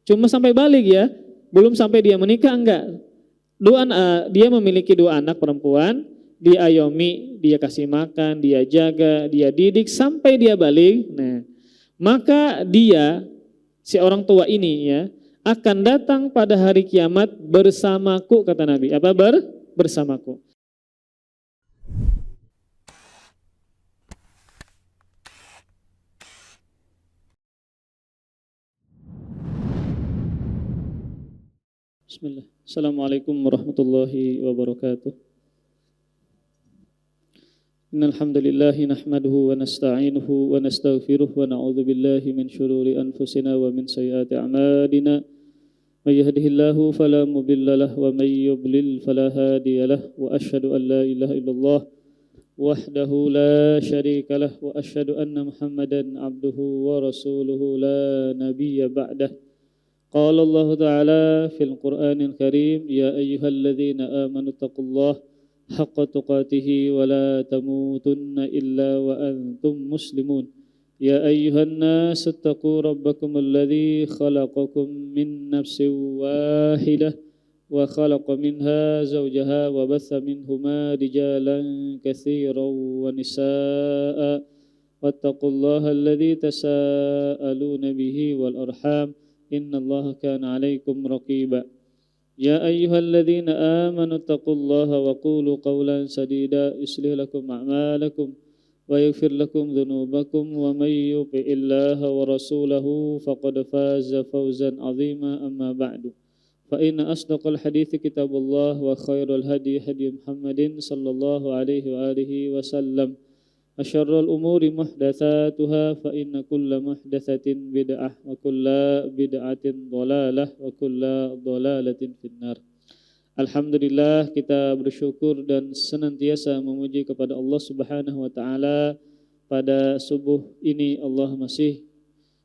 Cuma sampai balik ya, belum sampai dia menikah enggak. Dia memiliki 2 anak perempuan, diayomi, dia kasih makan, dia jaga, dia didik sampai dia balik. Nah, maka dia si orang tua ini ya akan datang pada hari kiamat bersamaku kata Nabi. Apa bersamaku? Bismillah. Assalamualaikum warahmatullahi wabarakatuh. Innal hamdalillah nahmaduhu wa nasta'inuhu wa nastaghfiruh wa na'udzu billahi min syururi anfusina wa min sayyiati a'malina. May yahdihillahu fala mudilla lahu wa may yudlil fala hadiya lahu wa asyhadu an la ilaha illallah wahdahu la syarika lahu wa asyhadu anna Muhammadan abduhu wa rasuluhu la nabiyya ba'dah. قال الله تعالى في القرآن الكريم يا أيها الذين آمنوا اتقوا الله حق تقاته ولا تموتن إلا وأنتم مسلمون يا أيها الناس اتقوا ربكم الذي خلقكم من نفس واحدة وخلق منها زوجها وبث منهما رجالا كثيرا ونساء واتقوا الله الذي تساءلون به والأرحام إن الله كان عليكم رقيبا يا أيها الذين آمنوا اتقوا الله وقولوا قولا سديدا يصلح لكم أعمالكم ويغفر لكم ذنوبكم ومن يطع الله ورسوله فقد فاز فوزا عظيما أما بعد فإن أصدق الحديث كتاب الله وخير الهدي هدي محمد صلى الله عليه وآله وسلم أشر الأمور محدثاتها فإن كل محدثة بدعة وكل بدعة ضلالة وكل ضلالة في النار. Alhamdulillah kita bersyukur dan senantiasa memuji kepada Allah Subhanahu wa taala. Pada subuh ini Allah masih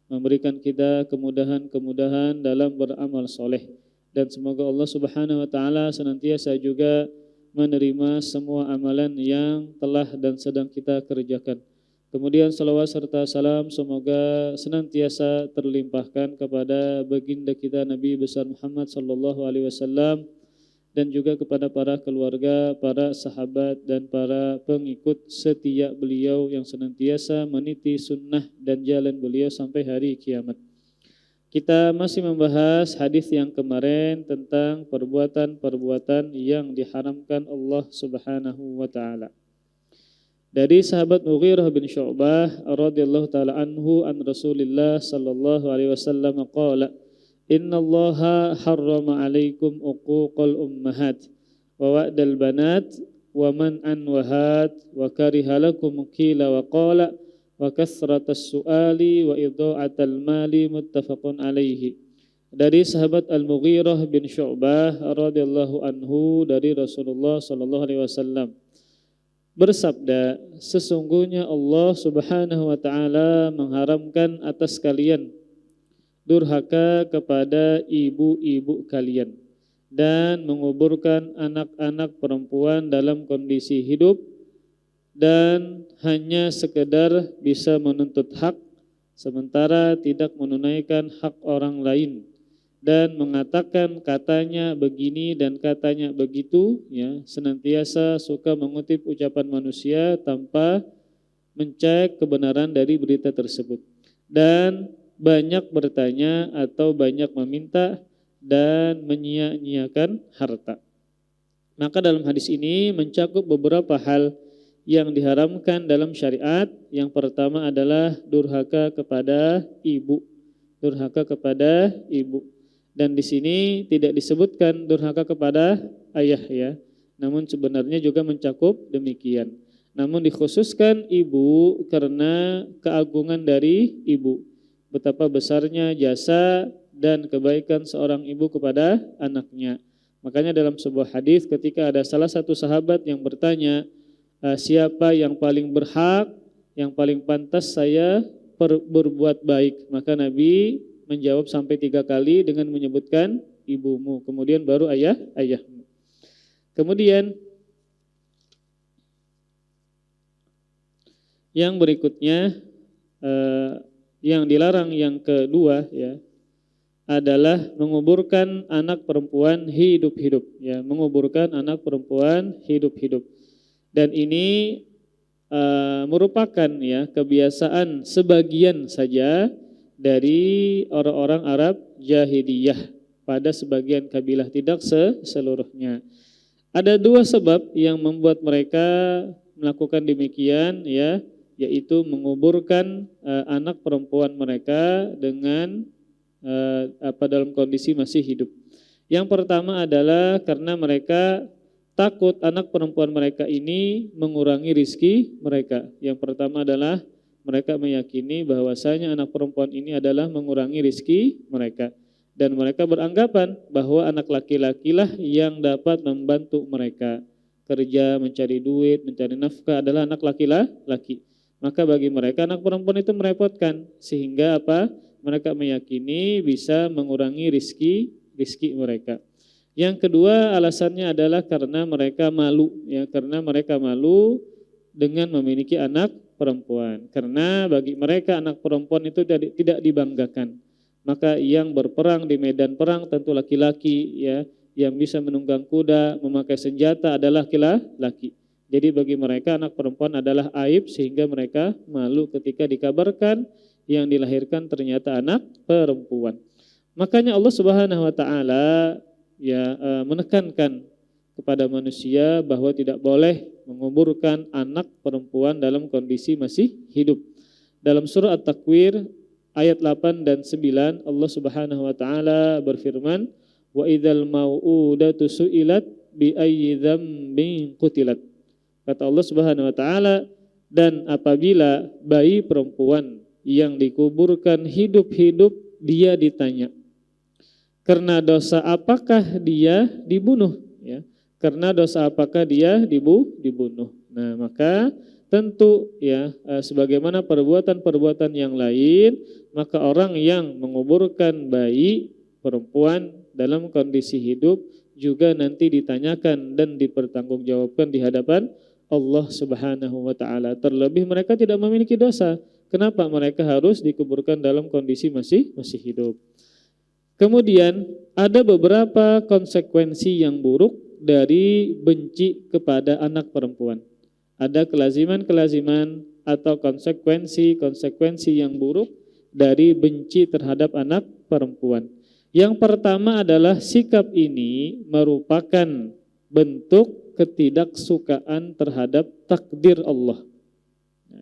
memberikan kita kemudahan-kemudahan dalam beramal soleh, dan semoga Allah Subhanahu wa taala senantiasa juga menerima semua amalan yang telah dan sedang kita kerjakan. Kemudian salawat serta salam semoga senantiasa terlimpahkan kepada baginda kita Nabi besar Muhammad sallallahu alaihi wasallam dan juga kepada para keluarga, para sahabat dan para pengikut setia beliau yang senantiasa meniti sunnah dan jalan beliau sampai hari kiamat. Kita masih membahas hadis yang kemarin tentang perbuatan-perbuatan yang diharamkan Allah Subhanahu wa taala. Dari sahabat Mughirah bin Syu'bah radhiyallahu taala anhu an Rasulillah sallallahu alaihi wasallam qala innallaha harrama 'alaikum uquqal ummahat wa wa'dal banat wa man'an wahat wa kariha lakum qila wa qala wa kasratas su'ali wa idha'atal mali muttafaqun alaihi. Dari sahabat Al-Mughirah bin Syu'bah radhiyallahu anhu dari Rasulullah sallallahu alaihi wasallam bersabda, sesungguhnya Allah Subhanahu wa taala mengharamkan atas kalian durhaka kepada ibu-ibu kalian dan menguburkan anak-anak perempuan dalam kondisi hidup dan hanya sekedar bisa menuntut hak sementara tidak menunaikan hak orang lain dan mengatakan katanya begini dan katanya begitu ya, senantiasa suka mengutip ucapan manusia tanpa mencek kebenaran dari berita tersebut dan banyak bertanya atau banyak meminta dan menyia-nyiakan harta. Maka dalam hadis ini mencakup beberapa hal yang diharamkan dalam syariat. Yang pertama adalah durhaka kepada ibu. Durhaka kepada ibu. Dan di sini tidak disebutkan durhaka kepada ayah ya. Namun sebenarnya juga mencakup demikian. Namun dikhususkan ibu karena keagungan dari ibu. Betapa besarnya jasa dan kebaikan seorang ibu kepada anaknya. Makanya dalam sebuah hadis ketika ada salah satu sahabat yang bertanya, siapa yang paling berhak, yang paling pantas saya berbuat baik, maka Nabi menjawab sampai 3 kali dengan menyebutkan ibumu, kemudian baru ayahmu. Kemudian yang berikutnya yang dilarang yang kedua ya adalah menguburkan anak perempuan hidup-hidup, ya, menguburkan anak perempuan hidup-hidup. Dan ini merupakan, ya, kebiasaan sebagian saja dari orang-orang Arab jahiliyah pada sebagian kabilah, tidak seluruhnya. Ada dua sebab yang membuat mereka melakukan demikian, ya, yaitu menguburkan anak perempuan mereka dengan dalam kondisi masih hidup. Yang pertama adalah karena mereka takut anak perempuan mereka ini mengurangi rizki mereka. Yang pertama adalah mereka meyakini bahwasanya anak perempuan ini adalah mengurangi rizki mereka. Dan mereka beranggapan bahwa anak laki-lakilah yang dapat membantu mereka kerja, mencari duit, mencari nafkah adalah anak laki-laki. Maka bagi mereka anak perempuan itu merepotkan, sehingga apa? Mereka meyakini bisa mengurangi rizki mereka. Yang kedua alasannya adalah karena mereka malu, ya, karena mereka malu dengan memiliki anak perempuan. Karena bagi mereka anak perempuan itu tidak dibanggakan. Maka yang berperang di medan perang tentu laki-laki, ya, yang bisa menunggang kuda, memakai senjata adalah laki-laki. Jadi bagi mereka anak perempuan adalah aib, sehingga mereka malu ketika dikabarkan yang dilahirkan ternyata anak perempuan. Makanya Allah Subhanahu wa taala, ya, menekankan kepada manusia bahwa tidak boleh menguburkan anak perempuan dalam kondisi masih hidup. Dalam surah At-Takwir ayat 8 dan 9 Allah Subhanahu wa taala berfirman, wa idzal mau'udatu su'ilat bi ayyi dzambin qutilat. Kata Allah Subhanahu wa taala, dan apabila bayi perempuan yang dikuburkan hidup-hidup dia ditanya, karena dosa apakah dia dibunuh, ya? Karena dosa apakah dia dibunuh. Nah, maka tentu, ya, sebagaimana perbuatan-perbuatan yang lain, maka orang yang menguburkan bayi perempuan dalam kondisi hidup juga nanti ditanyakan dan dipertanggungjawabkan di hadapan Allah Subhanahu wa taala. Terlebih mereka tidak memiliki dosa. Kenapa mereka harus dikuburkan dalam kondisi masih hidup? Kemudian ada beberapa konsekuensi yang buruk dari benci kepada anak perempuan. Ada kelaziman-kelaziman atau konsekuensi yang buruk dari benci terhadap anak perempuan. Yang pertama adalah sikap ini merupakan bentuk ketidaksukaan terhadap takdir Allah.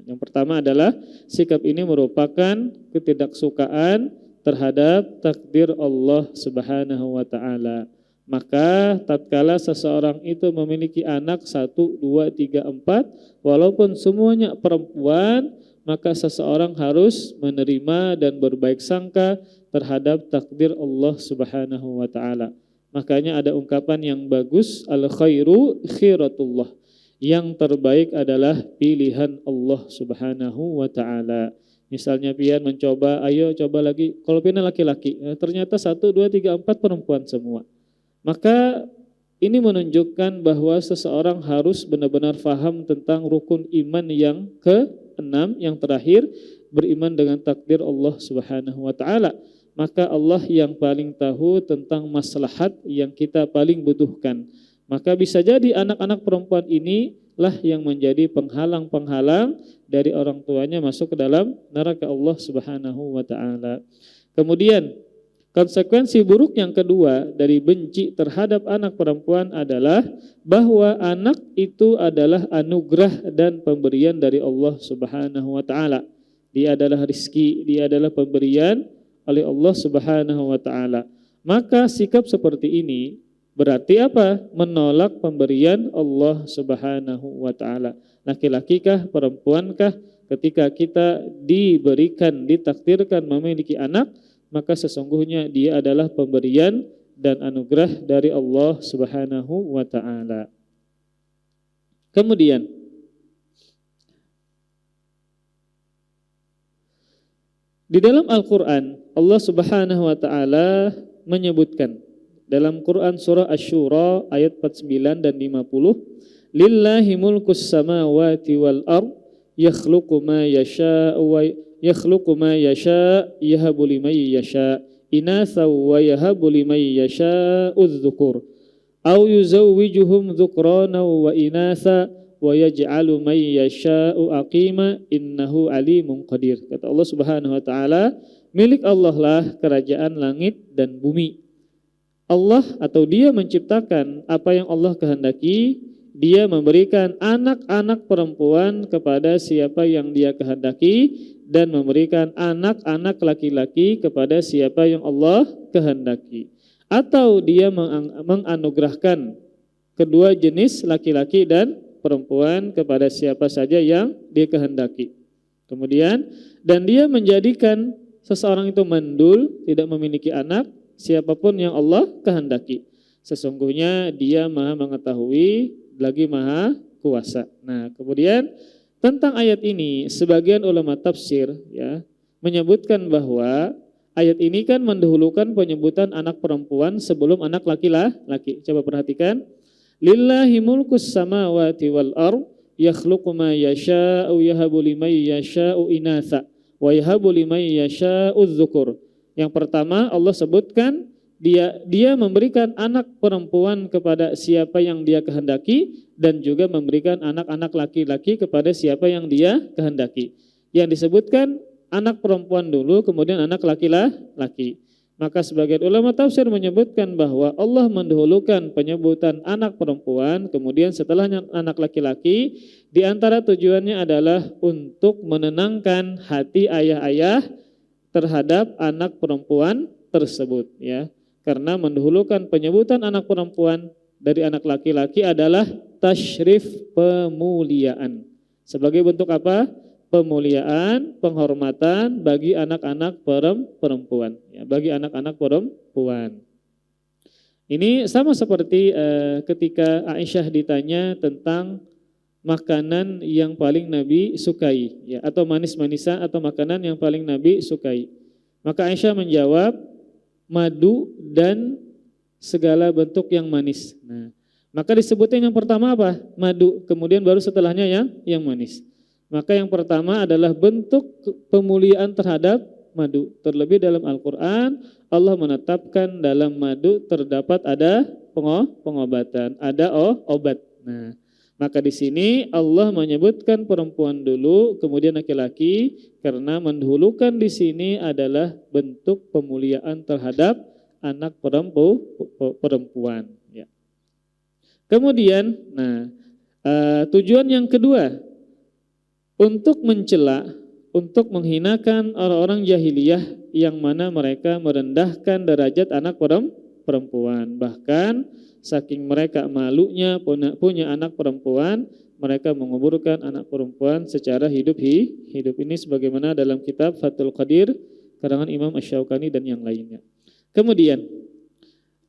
Yang pertama adalah sikap ini merupakan ketidaksukaan terhadap takdir Allah Subhanahu wa taala. Maka tatkala seseorang itu memiliki anak 1, 2, 3, 4, walaupun semuanya perempuan, maka seseorang harus menerima dan berbaik sangka terhadap takdir Allah Subhanahu wa taala. Makanya ada ungkapan yang bagus, al khairu khiratullah. Yang terbaik adalah pilihan Allah Subhanahu wa taala. Misalnya pian mencoba, ayo coba lagi, kalau pian laki-laki, ternyata 1, 2, 3, 4 perempuan semua. Maka ini menunjukkan bahwa seseorang harus benar-benar faham tentang rukun iman yang ke-6, yang terakhir, beriman dengan takdir Allah Subhanahu wa taala. Maka Allah yang paling tahu tentang maslahat yang kita paling butuhkan. Maka bisa jadi anak-anak perempuan ini lah yang menjadi penghalang-penghalang dari orang tuanya masuk ke dalam neraka Allah Subhanahu wa taala. Kemudian konsekuensi buruk yang kedua dari benci terhadap anak perempuan adalah bahwa anak itu adalah anugerah dan pemberian dari Allah Subhanahu wa taala. Dia adalah rizki, dia adalah pemberian oleh Allah Subhanahu wa taala. Maka sikap seperti ini berarti apa? Menolak pemberian Allah Subhanahu wa taala. Laki-lakikah, perempuankah, ketika kita diberikan, ditakdirkan memiliki anak, maka sesungguhnya dia adalah pemberian dan anugerah dari Allah Subhanahu wa taala. Kemudian di dalam Al-Qur'an Allah Subhanahu wa taala menyebutkan dalam Quran surah Asy-Syura ayat 49 dan 50, lillahi mulkus samawati wal ard yakhluqu ma yasha wa yakhluqu ma yasha yahabu liman yasha inatha wa yahabu liman yasha'u dzukur aw yuzawwijuhum dzukrana wa inatha wa yaj'alu man yasha'u aqima innahu alimun qadir. Kata Allah Subhanahu wa taala, milik Allah lah kerajaan langit dan bumi. Allah atau Dia menciptakan apa yang Allah kehendaki, Dia memberikan anak-anak perempuan kepada siapa yang Dia kehendaki dan memberikan anak-anak laki-laki kepada siapa yang Allah kehendaki. Atau Dia menganugerahkan kedua jenis laki-laki dan perempuan kepada siapa saja yang Dia kehendaki. Kemudian, dan Dia menjadikan seseorang itu mandul, tidak memiliki anak, siapapun yang Allah kehendaki. Sesungguhnya Dia Maha mengetahui lagi Maha kuasa. Nah, kemudian tentang ayat ini sebagian ulama tafsir ya menyebutkan bahwa ayat ini kan mendahulukan penyebutan anak perempuan sebelum anak laki-laki. Coba perhatikan. Lillahi mulkus samawati wal ardh yakhluqu ma yasha'u yahabu liman yasha'u inatha wa yahabu liman yasha'u dzukur. Yang pertama Allah sebutkan dia memberikan anak perempuan kepada siapa yang Dia kehendaki dan juga memberikan anak-anak laki-laki kepada siapa yang Dia kehendaki. Yang disebutkan anak perempuan dulu kemudian anak laki-laki. Maka sebagian ulama tafsir menyebutkan bahwa Allah mendahulukan penyebutan anak perempuan kemudian setelahnya anak laki-laki, di antara tujuannya adalah untuk menenangkan hati ayah-ayah terhadap anak perempuan tersebut ya. Karena mendahulukan penyebutan anak perempuan dari anak laki-laki adalah tasyrif, pemuliaan. Sebagai bentuk apa? Pemuliaan, penghormatan bagi anak-anak perempuan ya, bagi anak-anak perempuan. Ini sama seperti ketika Aisyah ditanya tentang makanan yang paling Nabi sukai ya, atau manis-manisan atau makanan yang paling Nabi sukai. Maka Aisyah menjawab madu dan segala bentuk yang manis. Nah, maka disebutnya yang pertama apa? Madu, kemudian baru setelahnya yang manis. Maka yang pertama adalah bentuk pemuliaan terhadap madu. Terlebih dalam Al-Qur'an Allah menetapkan dalam madu terdapat ada pengobatan, ada obat. Nah, maka di sini Allah menyebutkan perempuan dulu, kemudian laki-laki, karena mendahulukan di sini adalah bentuk pemuliaan terhadap anak perempuan. Ya. Kemudian, tujuan yang kedua untuk mencela, untuk menghinakan orang-orang jahiliyah yang mana mereka merendahkan derajat anak perempuan, bahkan saking mereka malunya punya anak perempuan, mereka menguburkan anak perempuan secara hidup. Ini sebagaimana dalam kitab Fathul Qadir karangan Imam Asy-Syaukani dan yang lainnya. Kemudian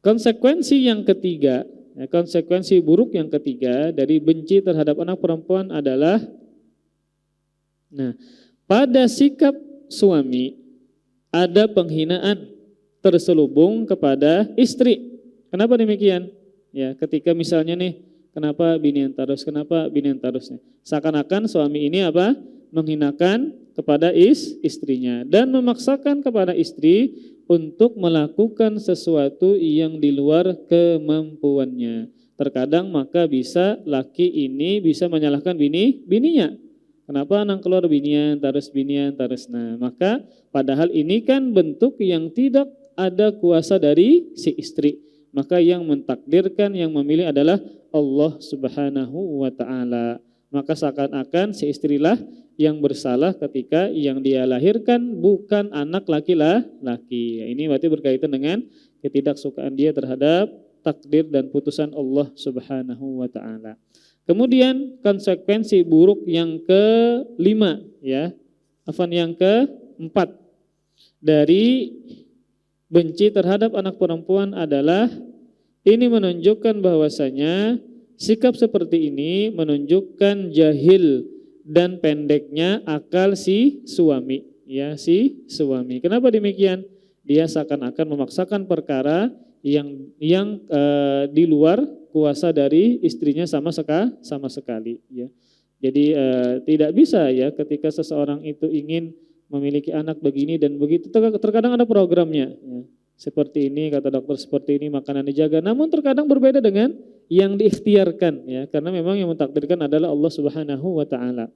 konsekuensi yang ketiga, konsekuensi buruk yang ketiga dari benci terhadap anak perempuan adalah pada sikap suami ada penghinaan terselubung kepada istri. Kenapa demikian? Ya, ketika misalnya nih, kenapa binian terus, seakan-akan suami ini apa? Menghinakan kepada istrinya dan memaksakan kepada istri untuk melakukan sesuatu yang di luar kemampuannya. Terkadang maka bisa laki ini bisa menyalahkan bininya. Kenapa nang keluar binian terus. Nah, maka padahal ini kan bentuk yang tidak ada kuasa dari si istri. Maka yang mentakdirkan, yang memilih adalah Allah Subhanahu wa ta'ala. Maka seakan-akan si istrilah yang bersalah ketika yang dia lahirkan bukan anak laki-laki. Ini berarti berkaitan dengan ketidaksukaan dia terhadap takdir dan putusan Allah Subhanahu wa ta'ala. Kemudian konsekuensi buruk yang kelima ya. Yang keempat dari benci terhadap anak perempuan adalah ini menunjukkan bahwasanya sikap seperti ini menunjukkan jahil dan pendeknya akal si suami ya, si suami. Kenapa demikian? Dia seakan-akan memaksakan perkara yang di luar kuasa dari istrinya sama sekali ya. Jadi tidak bisa ya ketika seseorang itu ingin memiliki anak begini dan begitu. Terkadang ada programnya. Ya. Seperti ini, kata dokter seperti ini, makanan dijaga. Namun terkadang berbeda dengan yang diikhtiarkan. Ya, karena memang yang mentakdirkan adalah Allah Subhanahu wa Ta'ala.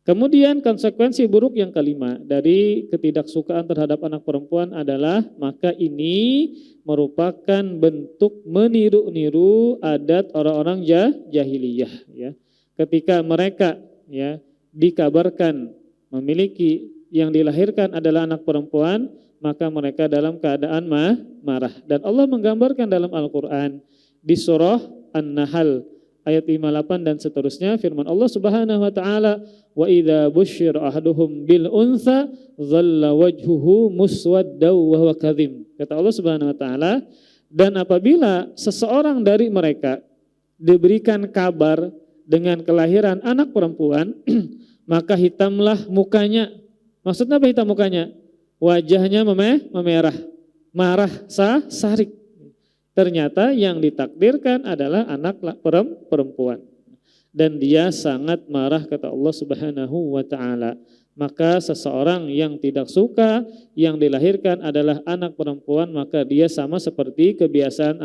Kemudian konsekuensi buruk yang kelima dari ketidaksukaan terhadap anak perempuan adalah maka ini merupakan bentuk meniru-niru adat orang-orang jahiliyah. Ya. Ketika mereka ya dikabarkan memiliki yang dilahirkan adalah anak perempuan, maka mereka dalam keadaan marah. Dan Allah menggambarkan dalam Al-Quran di surah An-Nahl ayat 58 dan seterusnya, firman Allah Subhanahu wa Ta'ala, wa idza busyira ahaduhum bil untha dhalla wajhuhu muswaddaw wa huwa kadhim. Kata Allah Subhanahu wa Ta'ala, dan apabila seseorang dari mereka diberikan kabar dengan kelahiran anak perempuan, maka hitamlah mukanya. Maksudnya apa hitam mukanya? Wajahnya memerah, marah, sarik. Ternyata yang ditakdirkan adalah anak perempuan. Dan dia sangat marah, kata Allah Subhanahu wa Ta'ala. Maka seseorang yang tidak suka yang dilahirkan adalah anak perempuan, maka dia sama seperti kebiasaan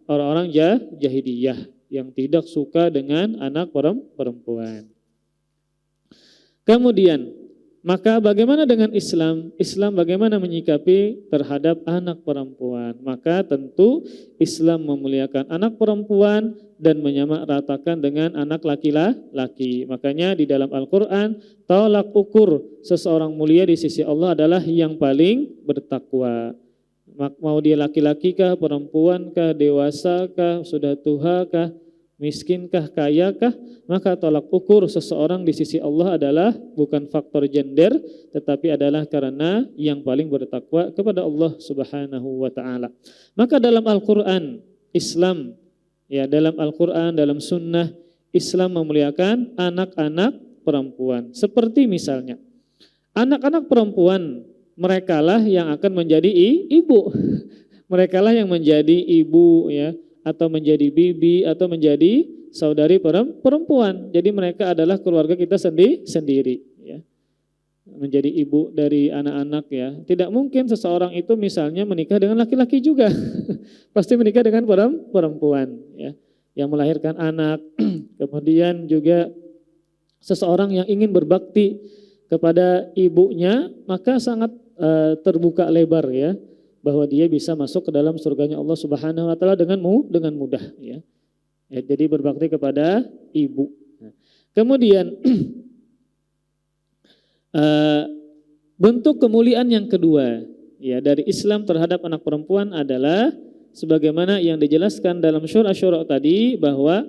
orang-orang jahiliyah yang tidak suka dengan anak perempuan. Kemudian, maka bagaimana dengan Islam? Islam bagaimana menyikapi terhadap anak perempuan? Maka tentu Islam memuliakan anak perempuan dan menyamaratakan dengan anak laki-laki. Makanya di dalam Al-Quran, tolak ukur seseorang mulia di sisi Allah adalah yang paling bertakwa. Mau dia laki-laki kah, perempuan kah, dewasa kah, sudah tua kah, miskinkah, kayakah, maka tolak ukur seseorang di sisi Allah adalah bukan faktor gender, tetapi adalah karena yang paling bertakwa kepada Allah Subhanahu wa Ta'ala. Maka dalam Al-Quran, Islam, ya dalam Al-Quran, dalam sunnah, Islam memuliakan anak-anak perempuan. Seperti misalnya, anak-anak perempuan, merekalah yang akan menjadi ibu. Merekalah yang menjadi ibu, ya, atau menjadi bibi, atau menjadi saudari perempuan. Jadi mereka adalah keluarga kita sendiri, ya. Menjadi ibu dari anak-anak, ya. Tidak mungkin seseorang itu misalnya menikah dengan laki-laki juga. Pasti menikah dengan perempuan, ya, yang melahirkan anak. Kemudian juga seseorang yang ingin berbakti kepada ibunya, maka sangat terbuka lebar, ya, bahwa dia bisa masuk ke dalam surganya Allah Subhanahu wa Ta'ala dengan mudah, ya. Ya, jadi berbakti kepada ibu. Kemudian bentuk kemuliaan yang kedua, ya, dari Islam terhadap anak perempuan adalah sebagaimana yang dijelaskan dalam surah Asy-Syura tadi, bahwa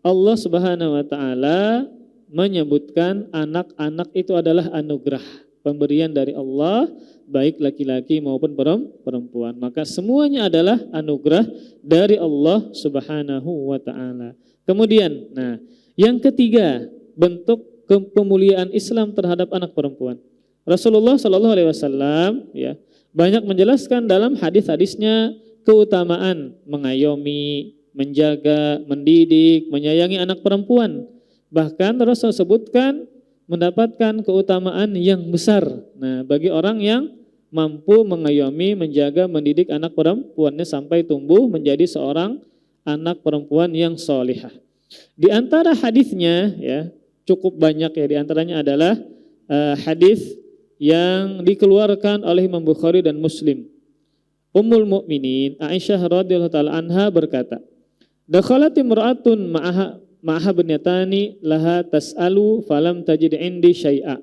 Allah Subhanahu wa Ta'ala menyebutkan anak-anak itu adalah anugerah, pemberian dari Allah, baik laki-laki maupun perempuan. Maka semuanya adalah anugerah dari Allah Subhanahu wa Ta'ala. Kemudian, nah, yang ketiga, bentuk kemuliaan Islam terhadap anak perempuan. Rasulullah Shallallahu alaihi wasallam, ya, banyak menjelaskan dalam hadis-hadisnya keutamaan mengayomi, menjaga, mendidik, menyayangi anak perempuan. Bahkan Rasul sebutkan mendapatkan keutamaan yang besar. Nah, bagi orang yang mampu mengayomi, menjaga, mendidik anak perempuannya sampai tumbuh menjadi seorang anak perempuan yang solihah. Di antara hadisnya, ya, cukup banyak, ya, di antaranya adalah hadis yang dikeluarkan oleh Imam Bukhari dan Muslim. Ummul Mukminin Aisyah radhiyallahu taala anha berkata, "Dakhalat imra'atun ma'aha bnatani laha tas'alu falam tajid indi syai'a."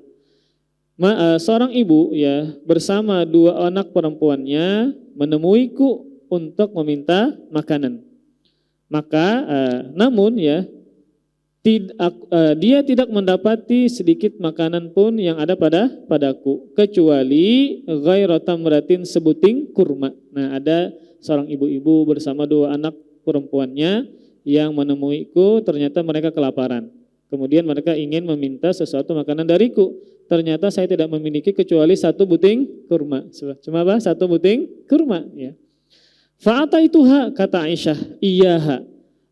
Seorang ibu, ya, bersama dua anak perempuannya menemuiku untuk meminta makanan. Maka namun, ya, dia tidak mendapati sedikit makanan pun yang ada padaku kecuali ghairu tamratin, sebuting kurma. Nah, ada seorang ibu-ibu bersama dua anak perempuannya yang menemuiku, ternyata mereka kelaparan. Kemudian mereka ingin meminta sesuatu makanan dariku. Ternyata saya tidak memiliki kecuali satu buting kurma. Cuma apa? Satu buting kurma, ya. Fa'ataituha, kata Aisyah, iyaha.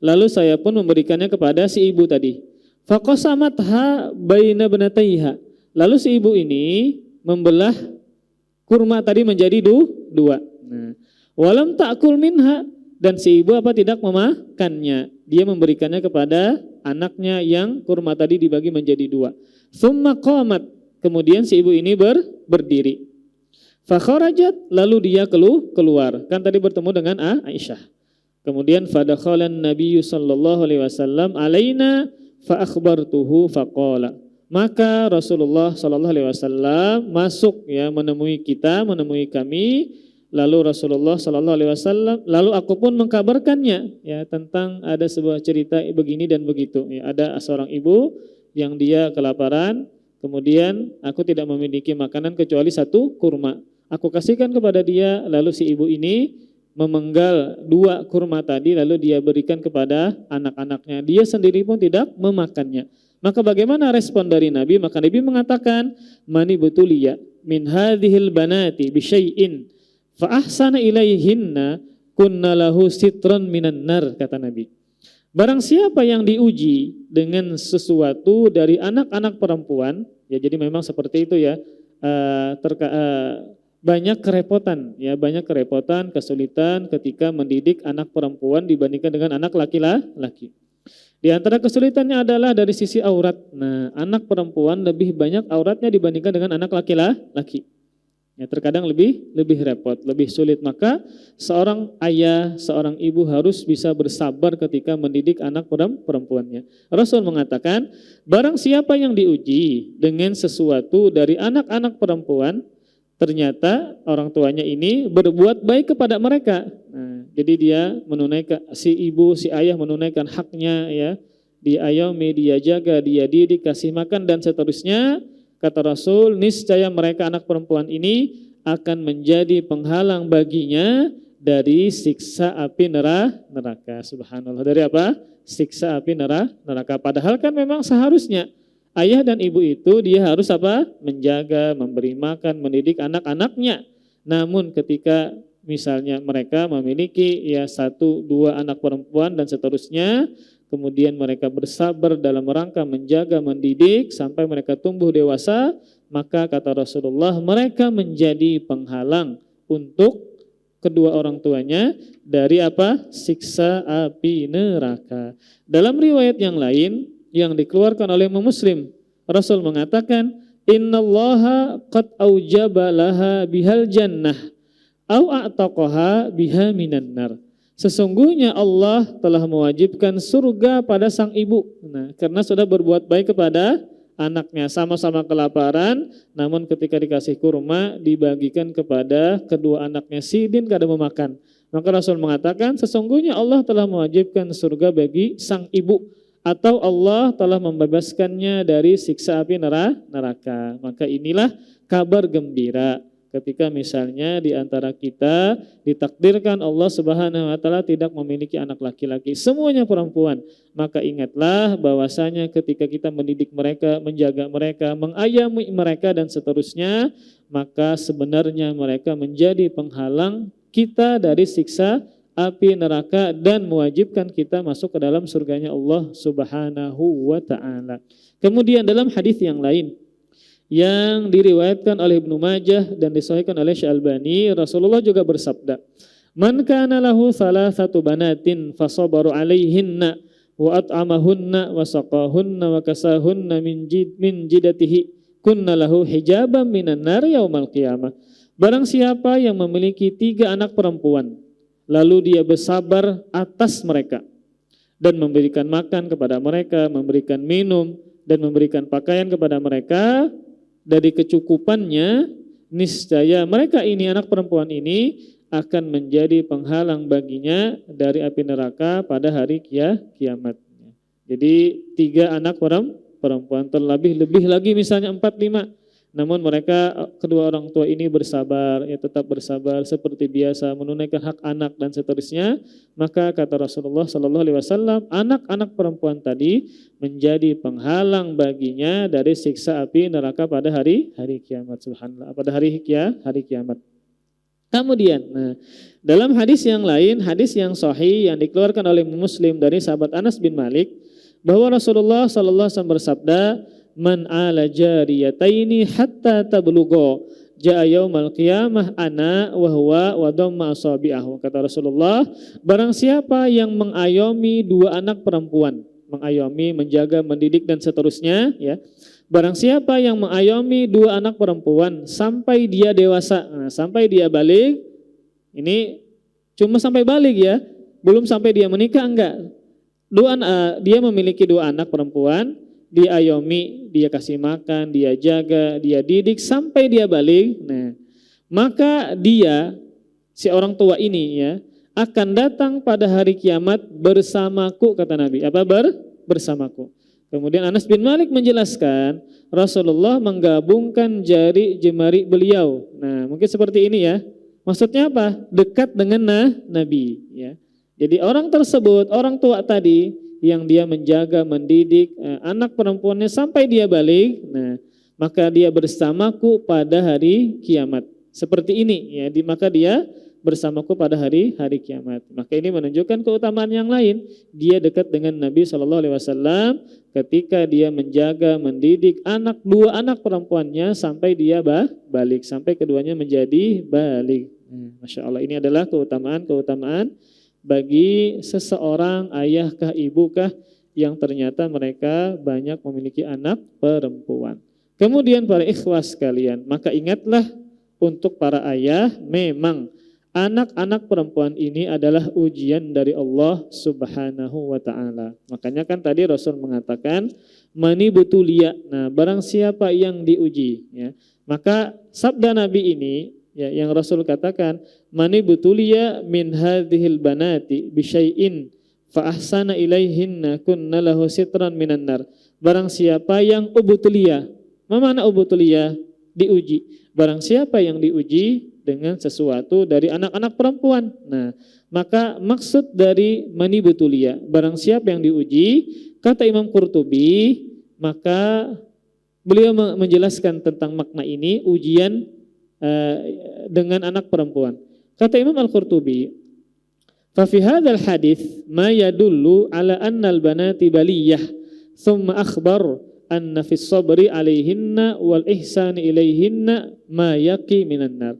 Lalu saya pun memberikannya kepada si ibu tadi. Faqasamatha baina banataiha. Lalu si ibu ini membelah kurma tadi menjadi dua. Nah, walam ta'kul minha, dan si ibu tidak memakannya. Dia memberikannya kepada anaknya yang kurma tadi dibagi menjadi dua. Tsumma qamat, kemudian si ibu ini berdiri. Fa kharajat, lalu dia keluar. Kan tadi bertemu dengan Aisyah. Kemudian fadakhalan Nabi sallallahu alaihi wasallam alaina fa akhbartuhu faqala. Maka Rasulullah sallallahu alaihi wasallam masuk menemui kami, lalu Rasulullah sallallahu alaihi wasallam, lalu aku pun mengkabarkannya tentang ada sebuah cerita begini dan begitu. Ada seorang ibu yang dia kelaparan, kemudian aku tidak memiliki makanan kecuali satu kurma. Aku kasihkan kepada dia, lalu si ibu ini memenggal 2 kurma tadi, lalu dia berikan kepada anak-anaknya. Dia sendiri pun tidak memakannya. Maka bagaimana respon dari Nabi? Maka Nabi mengatakan, mani betuliya min hadhil banati bi syai'in fa ahsana ilaihinna kunna lahu sitran minan nar, kata Nabi. Barang siapa yang diuji dengan sesuatu dari anak-anak perempuan, jadi memang seperti itu banyak kerepotan, kesulitan ketika mendidik anak perempuan dibandingkan dengan anak laki-laki. Di antara kesulitannya adalah dari sisi aurat. Nah, anak perempuan lebih banyak auratnya dibandingkan dengan anak laki-laki. Terkadang lebih repot, lebih sulit. Maka seorang ayah, seorang ibu harus bisa bersabar ketika mendidik anak perempuannya. Rasul mengatakan, barang siapa yang diuji dengan sesuatu dari anak-anak perempuan, ternyata orang tuanya ini berbuat baik kepada mereka. Nah, jadi dia menunaikan, si ibu, si ayah menunaikan haknya diayomi, dia jaga, dia didik, kasih makan dan seterusnya. Kata Rasul, niscaya mereka anak perempuan ini akan menjadi penghalang baginya dari siksa api neraka. Subhanallah. Dari apa? Siksa api neraka. Padahal kan memang seharusnya ayah dan ibu itu dia harus menjaga, memberi makan, mendidik anak-anaknya. Namun ketika misalnya mereka memiliki 1-2 anak perempuan dan seterusnya, kemudian mereka bersabar dalam rangka menjaga, mendidik sampai mereka tumbuh dewasa, maka kata Rasulullah mereka menjadi penghalang untuk kedua orang tuanya dari siksa api neraka. Dalam riwayat yang lain yang dikeluarkan oleh Imam Muslim, Rasul mengatakan, innallaha qad aujaba laha bihal jannah au a'taqaha biha minan nar. Sesungguhnya Allah telah mewajibkan surga pada sang ibu. Nah, karena sudah berbuat baik kepada anaknya, sama-sama kelaparan, namun ketika dikasih kurma dibagikan kepada kedua anaknya, sidin kada memakan. Maka Rasul mengatakan, sesungguhnya Allah telah mewajibkan surga bagi sang ibu, atau Allah telah membebaskannya dari siksa api neraka. Maka inilah kabar gembira ketika misalnya di antara kita ditakdirkan Allah Subhanahu wa taala tidak memiliki anak laki-laki, semuanya perempuan. Maka ingatlah bahwasanya ketika kita mendidik mereka, menjaga mereka, mengayomi mereka dan seterusnya, maka sebenarnya mereka menjadi penghalang kita dari siksa api neraka dan mewajibkan kita masuk ke dalam surganya Allah Subhanahu wa taala. Kemudian dalam hadis yang lain yang diriwayatkan oleh Ibnu Majah dan disahihkan oleh Syalbani, Rasulullah juga bersabda, "Man kana lahu salasatu banatin fasabaru alaihinna wa at'amahunna wa saqahunna wa kasahunna min jidatihi kunna lahu hijaban minan nar yaumal qiyamah." Barang siapa yang memiliki 3 anak perempuan, lalu dia bersabar atas mereka dan memberikan makan kepada mereka, memberikan minum dan memberikan pakaian kepada mereka, dari kecukupannya niscaya mereka ini, anak perempuan ini, akan menjadi penghalang baginya dari api neraka pada hari kiamat. Jadi 3 anak perempuan, terlebih lagi misalnya 4-5. Namun mereka kedua orang tua ini bersabar, tetap bersabar seperti biasa, menunaikan hak anak dan seterusnya. Maka kata Rasulullah sallallahu alaihi wasallam, anak-anak perempuan tadi menjadi penghalang baginya dari siksa api neraka pada hari kiamat. Subhanallah, pada hari kiamat. Kemudian, dalam hadis yang lain, hadis yang sahih yang dikeluarkan oleh Muslim dari sahabat Anas bin Malik, bahwa Rasulullah sallallahu alaihi wasallam bersabda, man ala jariyataini hatta tablugha jaa yaumal qiyamah ana wa huwa wa dhamma asabi'ahu. Kata Rasulullah, barang siapa yang mengayomi dua anak perempuan, mengayomi, menjaga, mendidik dan seterusnya ya. Barang siapa yang mengayomi dua anak perempuan sampai dia dewasa, sampai dia balik, ini cuma sampai balik ya, belum sampai dia menikah, enggak. Dia memiliki dua anak perempuan, dia ayomi, dia kasih makan, dia jaga, dia didik sampai dia balik. Nah, maka dia, si orang tua ini ya, akan datang pada hari kiamat bersamaku, kata Nabi. Apa bersamaku? Kemudian Anas bin Malik menjelaskan, Rasulullah menggabungkan jari jemari beliau. Nah, mungkin seperti ini ya. Maksudnya apa? Dekat dengan Nabi ya. Jadi orang tersebut, orang tua tadi yang dia menjaga, mendidik anak perempuannya sampai dia balik, nah, maka dia bersamaku pada hari kiamat. Seperti ini ya, maka dia bersamaku pada hari kiamat. Maka ini menunjukkan keutamaan yang lain. Dia dekat dengan Nabi SAW ketika dia menjaga, mendidik dua anak perempuannya sampai dia balik, sampai keduanya menjadi balik. Masya Allah, ini adalah keutamaan bagi seseorang ayahkah ibukah yang ternyata mereka banyak memiliki anak perempuan. Kemudian para ikhwas sekalian, maka ingatlah untuk para ayah, memang anak-anak perempuan ini adalah ujian dari Allah Subhanahu wa ta'ala. Makanya kan tadi Rasul mengatakan mani butulia. Nah, barang siapa yang diuji ya. Maka sabda Nabi ini ya, yang Rasul katakan mani butulia min hadhil banati bisyai'in fa ahsana ilaihinna kunna lahu sitran minan nar. Barang siapa yang ubutulia. Mana ubutulia? Diuji. Barang siapa yang diuji dengan sesuatu dari anak-anak perempuan. Nah, maka maksud dari mani butulia, barang siapa yang diuji, kata Imam Qurtubi, maka beliau menjelaskan tentang makna ini, ujian dengan anak perempuan. Kata Imam Al-Qurtubi, fa fi hadzal hadits ma yadullu ala anna al-banati baliyah, thumma akhbar anna fis sabri alaihinna wal ihsani ilaihinna ma yaqi minan nar.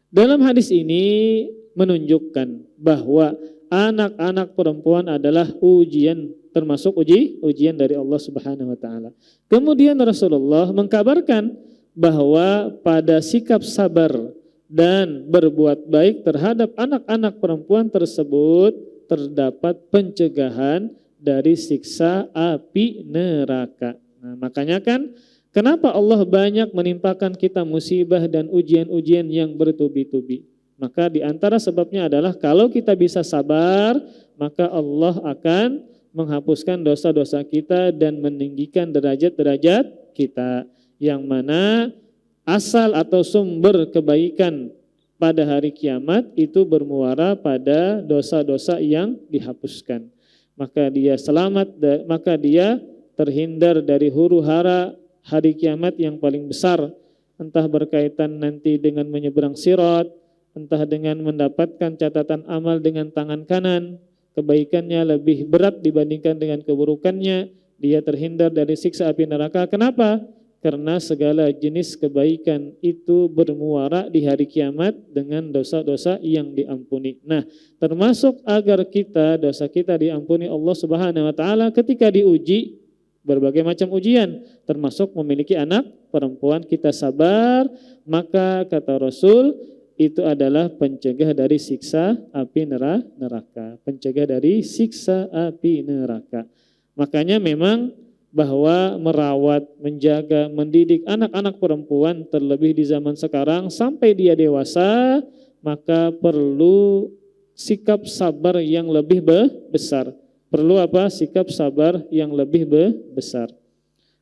Dalam hadis ini menunjukkan bahwa anak-anak perempuan adalah ujian, termasuk ujian dari Allah Subhanahu wa taala. Kemudian Rasulullah mengkabarkan bahwa pada sikap sabar dan berbuat baik terhadap anak-anak perempuan tersebut terdapat pencegahan dari siksa api neraka. Nah, makanya kan kenapa Allah banyak menimpakan kita musibah dan ujian-ujian yang bertubi-tubi? Maka di antara sebabnya adalah kalau kita bisa sabar, maka Allah akan menghapuskan dosa-dosa kita dan meninggikan derajat-derajat kita. Yang mana asal atau sumber kebaikan pada hari kiamat itu bermuara pada dosa-dosa yang dihapuskan. Maka dia selamat, maka dia terhindar dari huru-hara hari kiamat yang paling besar, entah berkaitan nanti dengan menyeberang sirat, entah dengan mendapatkan catatan amal dengan tangan kanan, kebaikannya lebih berat dibandingkan dengan keburukannya, dia terhindar dari siksa api neraka. Kenapa? Karena segala jenis kebaikan itu bermuara di hari kiamat dengan dosa-dosa yang diampuni. Nah, termasuk agar dosa kita diampuni Allah Subhanahu wa taala ketika diuji berbagai macam ujian, termasuk memiliki anak perempuan, kita sabar, maka kata Rasul itu adalah pencegah dari siksa api neraka, pencegah dari siksa api neraka. Makanya memang bahwa merawat, menjaga, mendidik anak-anak perempuan terlebih di zaman sekarang sampai dia dewasa, maka perlu sikap sabar yang lebih besar. Perlu apa? Sikap sabar yang lebih besar.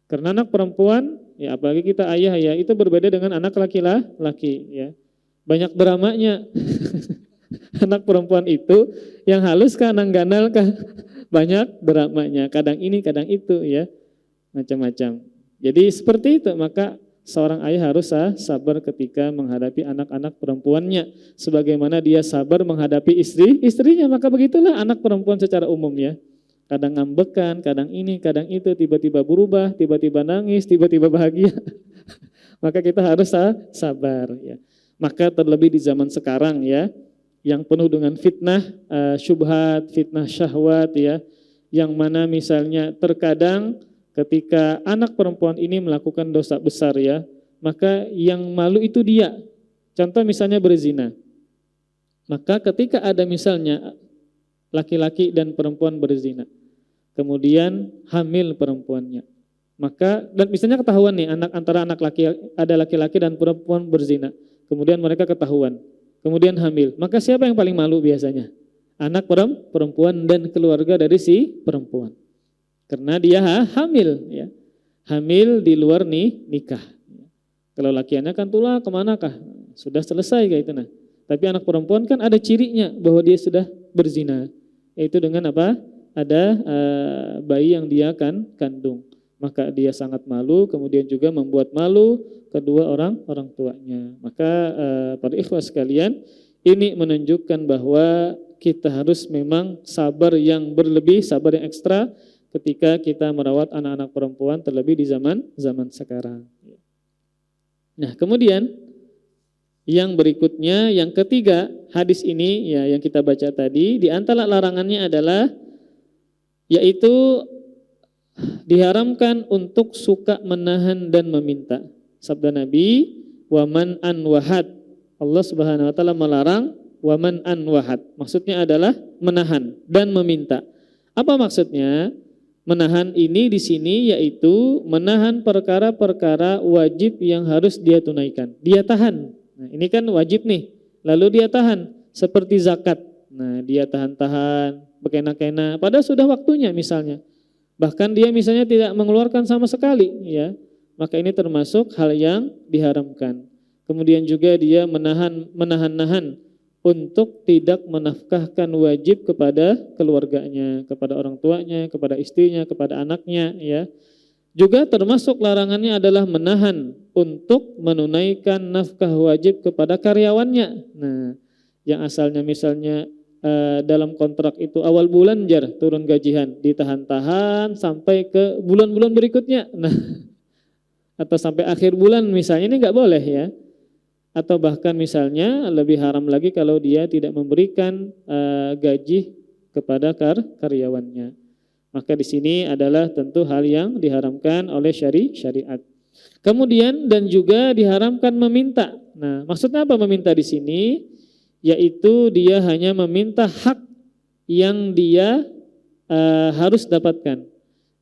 Karena anak perempuan, ya apalagi kita ayah ya, itu berbeda dengan anak laki-laki ya. Banyak dramanya. Anak perempuan itu yang halus kah, nang ganal kah? Banyak dramanya. Kadang ini, kadang itu ya. Macam-macam. Jadi seperti itu, maka seorang ayah harus sabar ketika menghadapi anak-anak perempuannya. Sebagaimana dia sabar menghadapi istrinya, maka begitulah anak perempuan secara umum ya. Kadang ngambekan, kadang ini, kadang itu, tiba-tiba berubah, tiba-tiba nangis, tiba-tiba bahagia. Maka kita harus sabar ya. Maka terlebih di zaman sekarang ya, yang penuh dengan fitnah, syubhat, fitnah syahwat ya, yang mana misalnya terkadang ketika anak perempuan ini melakukan dosa besar ya, maka yang malu itu dia. Contoh misalnya berzina. Maka ketika ada misalnya laki-laki dan perempuan berzina, kemudian hamil perempuannya, maka dan misalnya ketahuan nih antara anak laki ada laki-laki dan perempuan berzina, kemudian mereka ketahuan, kemudian hamil, maka siapa yang paling malu biasanya? Anak perempuan dan keluarga dari si perempuan, karena dia hamil ya, hamil di luar nikah. Kalau lakiannya kan tulah kemanakah? Sudah selesai kayak itu nah. Tapi anak perempuan kan ada cirinya bahwa dia sudah berzina, yaitu dengan apa? Ada bayi yang dia kandung. Maka dia sangat malu, kemudian juga membuat malu kedua orang tuanya. Maka para ikhwas sekalian, ini menunjukkan bahwa kita harus memang sabar yang berlebih, sabar yang ekstra ketika kita merawat anak-anak perempuan, terlebih di zaman sekarang. Nah, kemudian yang berikutnya, yang ketiga, hadis ini ya yang kita baca tadi, di antara larangannya adalah yaitu diharamkan untuk suka menahan dan meminta. Sabda Nabi, waman an wahad. Allah Subhanahu wa taala melarang waman an wahad. Maksudnya adalah menahan dan meminta. Apa maksudnya? Menahan ini di sini yaitu menahan perkara-perkara wajib yang harus dia tunaikan. Dia tahan. Nah, ini kan wajib nih, lalu dia tahan, seperti zakat. Nah, dia tahan-tahan, bekena-kena, padahal sudah waktunya misalnya. Bahkan dia misalnya tidak mengeluarkan sama sekali, ya. Maka ini termasuk hal yang diharamkan. Kemudian juga dia menahan-nahan untuk tidak menafkahkan wajib kepada keluarganya, kepada orang tuanya, kepada istrinya, kepada anaknya, ya. Juga termasuk larangannya adalah menahan untuk menunaikan nafkah wajib kepada karyawannya. Nah, yang asalnya misalnya dalam kontrak itu awal bulan turun gajian, ditahan-tahan sampai ke bulan-bulan berikutnya. Nah, atau sampai akhir bulan misalnya, ini nggak boleh ya. Atau bahkan misalnya lebih haram lagi kalau dia tidak memberikan gaji kepada karyawannya. Maka di sini adalah tentu hal yang diharamkan oleh syariat. Kemudian dan juga diharamkan meminta. Nah, maksudnya apa meminta di sini? Yaitu dia hanya meminta hak yang dia harus dapatkan.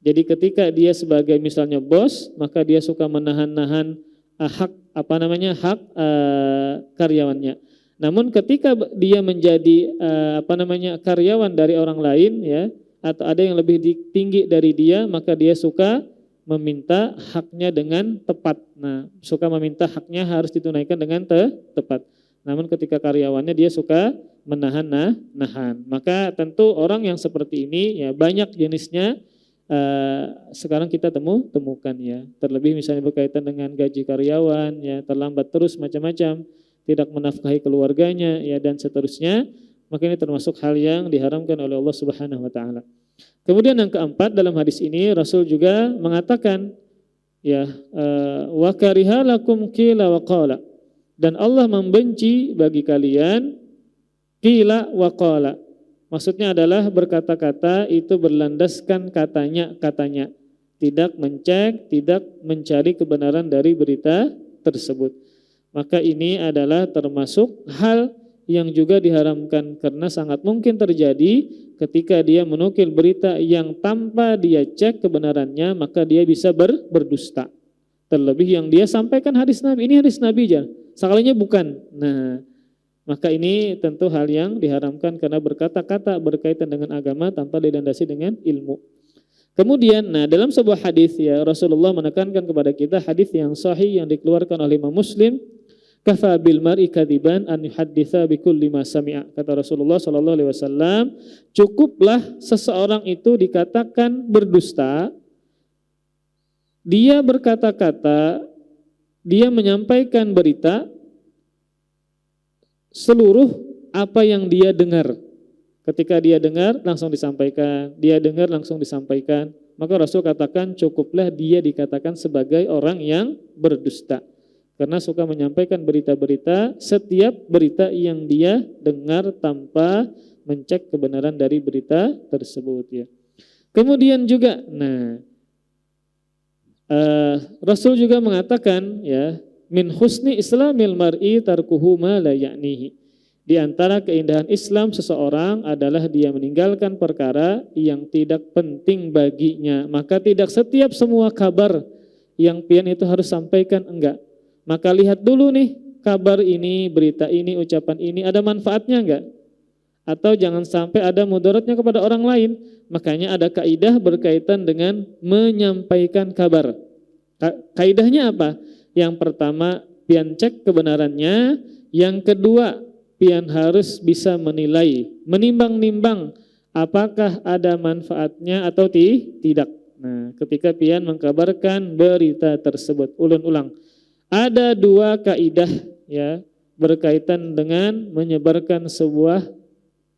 Jadi ketika dia sebagai misalnya bos, maka dia suka menahan-nahan hak hak karyawannya. Namun ketika dia menjadi karyawan dari orang lain ya, atau ada yang lebih tinggi dari dia, maka dia suka meminta haknya dengan tepat. Nah, suka meminta haknya harus ditunaikan dengan tepat. Namun ketika karyawannya dia suka menahan. Maka tentu orang yang seperti ini ya banyak jenisnya sekarang kita temukan ya. Terlebih misalnya berkaitan dengan gaji karyawan ya, terlambat terus macam-macam, tidak menafkahi keluarganya ya dan seterusnya. Maka ini termasuk hal yang diharamkan oleh Allah Subhanahu wa taala. Kemudian yang keempat, dalam hadis ini Rasul juga mengatakan ya wa kariha lakum qila wa qala, dan Allah membenci bagi kalian qila wa qala. Maksudnya adalah berkata-kata itu berlandaskan katanya, tidak mencek, tidak mencari kebenaran dari berita tersebut. Maka ini adalah termasuk hal yang juga diharamkan karena sangat mungkin terjadi ketika dia menukil berita yang tanpa dia cek kebenarannya, maka dia bisa berdusta. Terlebih yang dia sampaikan hadis Nabi, ini hadis Nabi aja, sekalinya bukan. Nah, maka ini tentu hal yang diharamkan karena berkata-kata berkaitan dengan agama tanpa dilandasi dengan ilmu. Kemudian, nah dalam sebuah hadis ya Rasulullah menekankan kepada kita, hadis yang sahih yang dikeluarkan oleh Imam Muslim, kafa bil mar'i kadiban an yuhadditsa bi kulli ma sami'a. Kata Rasulullah sallallahu alaihi wasallam, cukuplah seseorang itu dikatakan berdusta, dia berkata-kata, dia menyampaikan berita seluruh apa yang dia dengar. Ketika dia dengar langsung disampaikan, dia dengar langsung disampaikan. Maka Rasul katakan cukuplah dia dikatakan sebagai orang yang berdusta. Karena suka menyampaikan berita-berita, setiap berita yang dia dengar tanpa mencek kebenaran dari berita tersebut ya. Kemudian juga, Rasul juga mengatakan ya, min husni islamil mar'i tarkuhu ma la ya'nihi. Di antara keindahan Islam seseorang adalah dia meninggalkan perkara yang tidak penting baginya. Maka tidak setiap semua kabar yang pian itu harus sampaikan, enggak. Maka lihat dulu nih, kabar ini, berita ini, ucapan ini ada manfaatnya enggak? Atau jangan sampai ada mudaratnya kepada orang lain. Makanya ada kaidah berkaitan dengan menyampaikan kabar. Kaidahnya apa? Yang pertama, pian cek kebenarannya. Yang kedua, pian harus bisa menilai, menimbang-nimbang apakah ada manfaatnya atau tidak. Nah, ketika pian mengkabarkan berita tersebut, ulun-ulang. Ada dua kaidah ya berkaitan dengan menyebarkan sebuah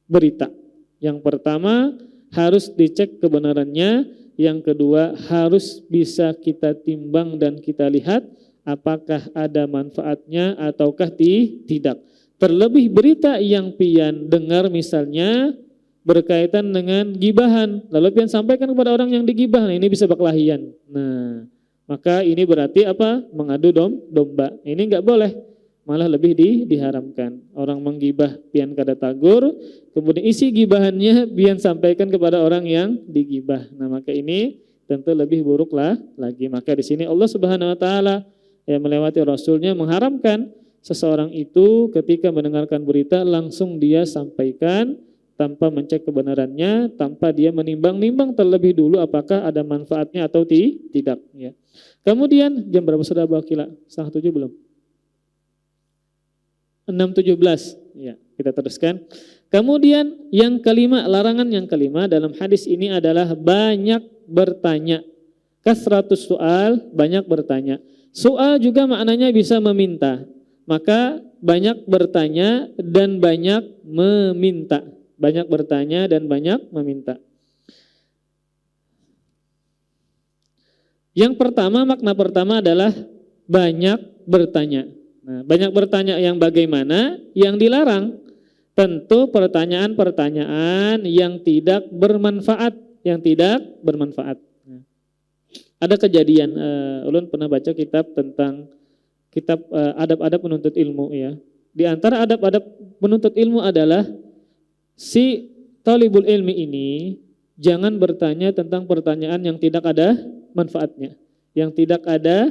berita. Yang pertama, harus dicek kebenarannya. Yang kedua, harus bisa kita timbang dan kita lihat apakah ada manfaatnya ataukah tidak. Terlebih berita yang pian dengar misalnya berkaitan dengan gibahan, lalu pian sampaikan kepada orang yang digibah, nah ini bisa berkelahian. Nah, maka ini berarti apa? Mengadu domba. Ini enggak boleh, malah lebih diharamkan. Orang menggibah pian kada tagur, kemudian isi gibahannya pian sampaikan kepada orang yang digibah. Nah, maka ini tentu lebih buruklah lagi. Maka di sini Allah Subhanahu wa taala yang melewati Rasulnya mengharamkan seseorang itu ketika mendengarkan berita langsung dia sampaikan tanpa mencek kebenarannya, tanpa dia menimbang-nimbang terlebih dulu apakah ada manfaatnya atau tidak ya. Kemudian jam berapa sudah Bakila? 6:30 belum? 6:17 ya, kita teruskan. Kemudian yang kelima, larangan yang kelima dalam hadis ini adalah banyak bertanya. Kasratus soal, banyak bertanya. Soal juga maknanya bisa meminta. Maka banyak bertanya dan banyak meminta. Banyak bertanya dan banyak meminta. Yang pertama, makna pertama adalah banyak bertanya. Nah, banyak bertanya yang bagaimana? Yang dilarang. Tentu pertanyaan-pertanyaan yang tidak bermanfaat. Yang tidak bermanfaat. Ada kejadian, ulun pernah baca kitab tentang adab-adab penuntut ilmu ya. Di antara adab-adab penuntut ilmu adalah si talibul ilmi ini jangan bertanya tentang pertanyaan yang tidak ada manfaatnya. Yang tidak ada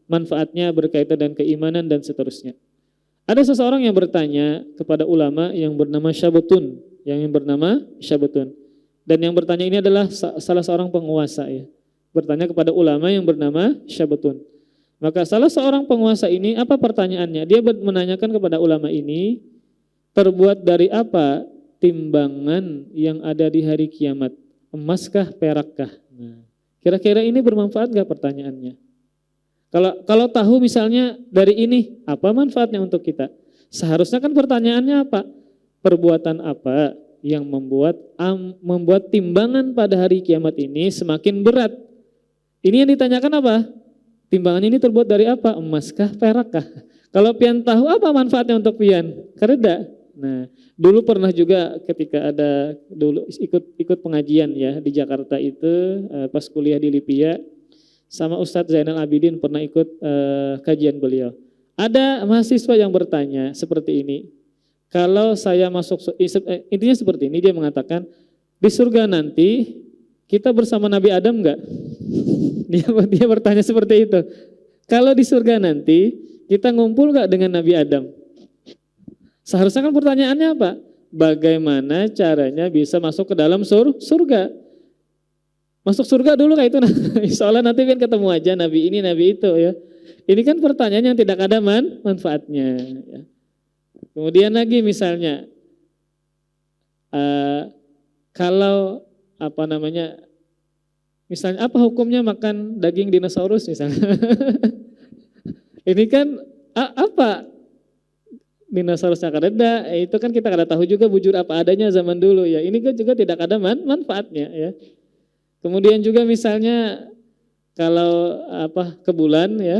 manfaatnya berkaitan dengan keimanan dan seterusnya. Ada seseorang yang bertanya kepada ulama yang bernama Syabutun, Dan yang bertanya ini adalah salah seorang penguasa ya. Bertanya kepada ulama yang bernama Syabutun. Maka salah seorang penguasa ini, apa pertanyaannya? Dia menanyakan kepada ulama ini, terbuat dari apa timbangan yang ada di hari kiamat? Emaskah, perakkah? Nah, kira-kira ini bermanfaat gak pertanyaannya? Kalau tahu misalnya dari ini, apa manfaatnya untuk kita? Seharusnya kan pertanyaannya apa? Perbuatan apa yang membuat timbangan pada hari kiamat ini semakin berat? Ini yang ditanyakan apa? Timbangan ini terbuat dari apa? Emaskah, perakkah? Kalau pian tahu apa manfaatnya untuk pian? Kareda. Nah, dulu pernah juga ketika ada ikut pengajian ya di Jakarta itu pas kuliah di Lipia sama Ustadz Zainal Abidin pernah ikut kajian beliau. Ada mahasiswa yang bertanya seperti ini. Kalau saya masuk intinya seperti ini, dia mengatakan di surga nanti kita bersama Nabi Adam enggak? Dia bertanya seperti itu. Kalau di surga nanti kita ngumpul gak dengan Nabi Adam? Seharusnya kan pertanyaannya apa? Bagaimana caranya bisa masuk ke dalam surga? Masuk surga dulu kayak itu. Soalnya nanti kan ketemu aja Nabi ini, Nabi itu ya. Ini kan pertanyaan yang tidak ada manfaatnya. Ya. Kemudian lagi misalnya, kalau misalnya apa hukumnya makan daging dinosaurus misalnya. Ini kan apa dinas harusnya kareda, itu kan kita kada tahu juga bujur apa adanya zaman dulu ya. Ini kan juga tidak ada manfaatnya ya. Kemudian juga misalnya kalau ke bulan ya,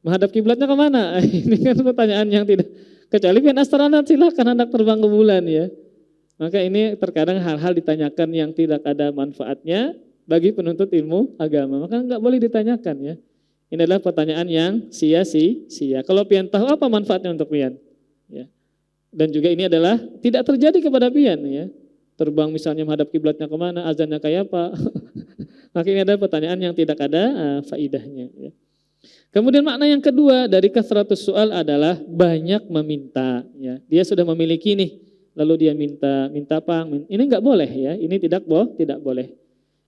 menghadap kiblatnya kemana? Ini kan pertanyaan yang tidak, kecuali pian astronot silakan hendak terbang ke bulan ya. Maka ini terkadang hal-hal ditanyakan yang tidak ada manfaatnya bagi penuntut ilmu agama. Maka nggak boleh ditanyakan ya. Ini adalah pertanyaan yang sia-sia. Kalau pian tahu apa manfaatnya untuk pian? Ya. Dan juga ini adalah tidak terjadi kepada pian ya. Terbang misalnya menghadap kiblatnya kemana, azannya kayak apa. Maka ini adalah pertanyaan yang tidak ada faidahnya ya. Kemudian makna yang kedua dari kasratus soal adalah banyak meminta ya. Dia sudah memiliki nih, lalu dia minta apa? Ini enggak boleh ya. Ini tidak boleh.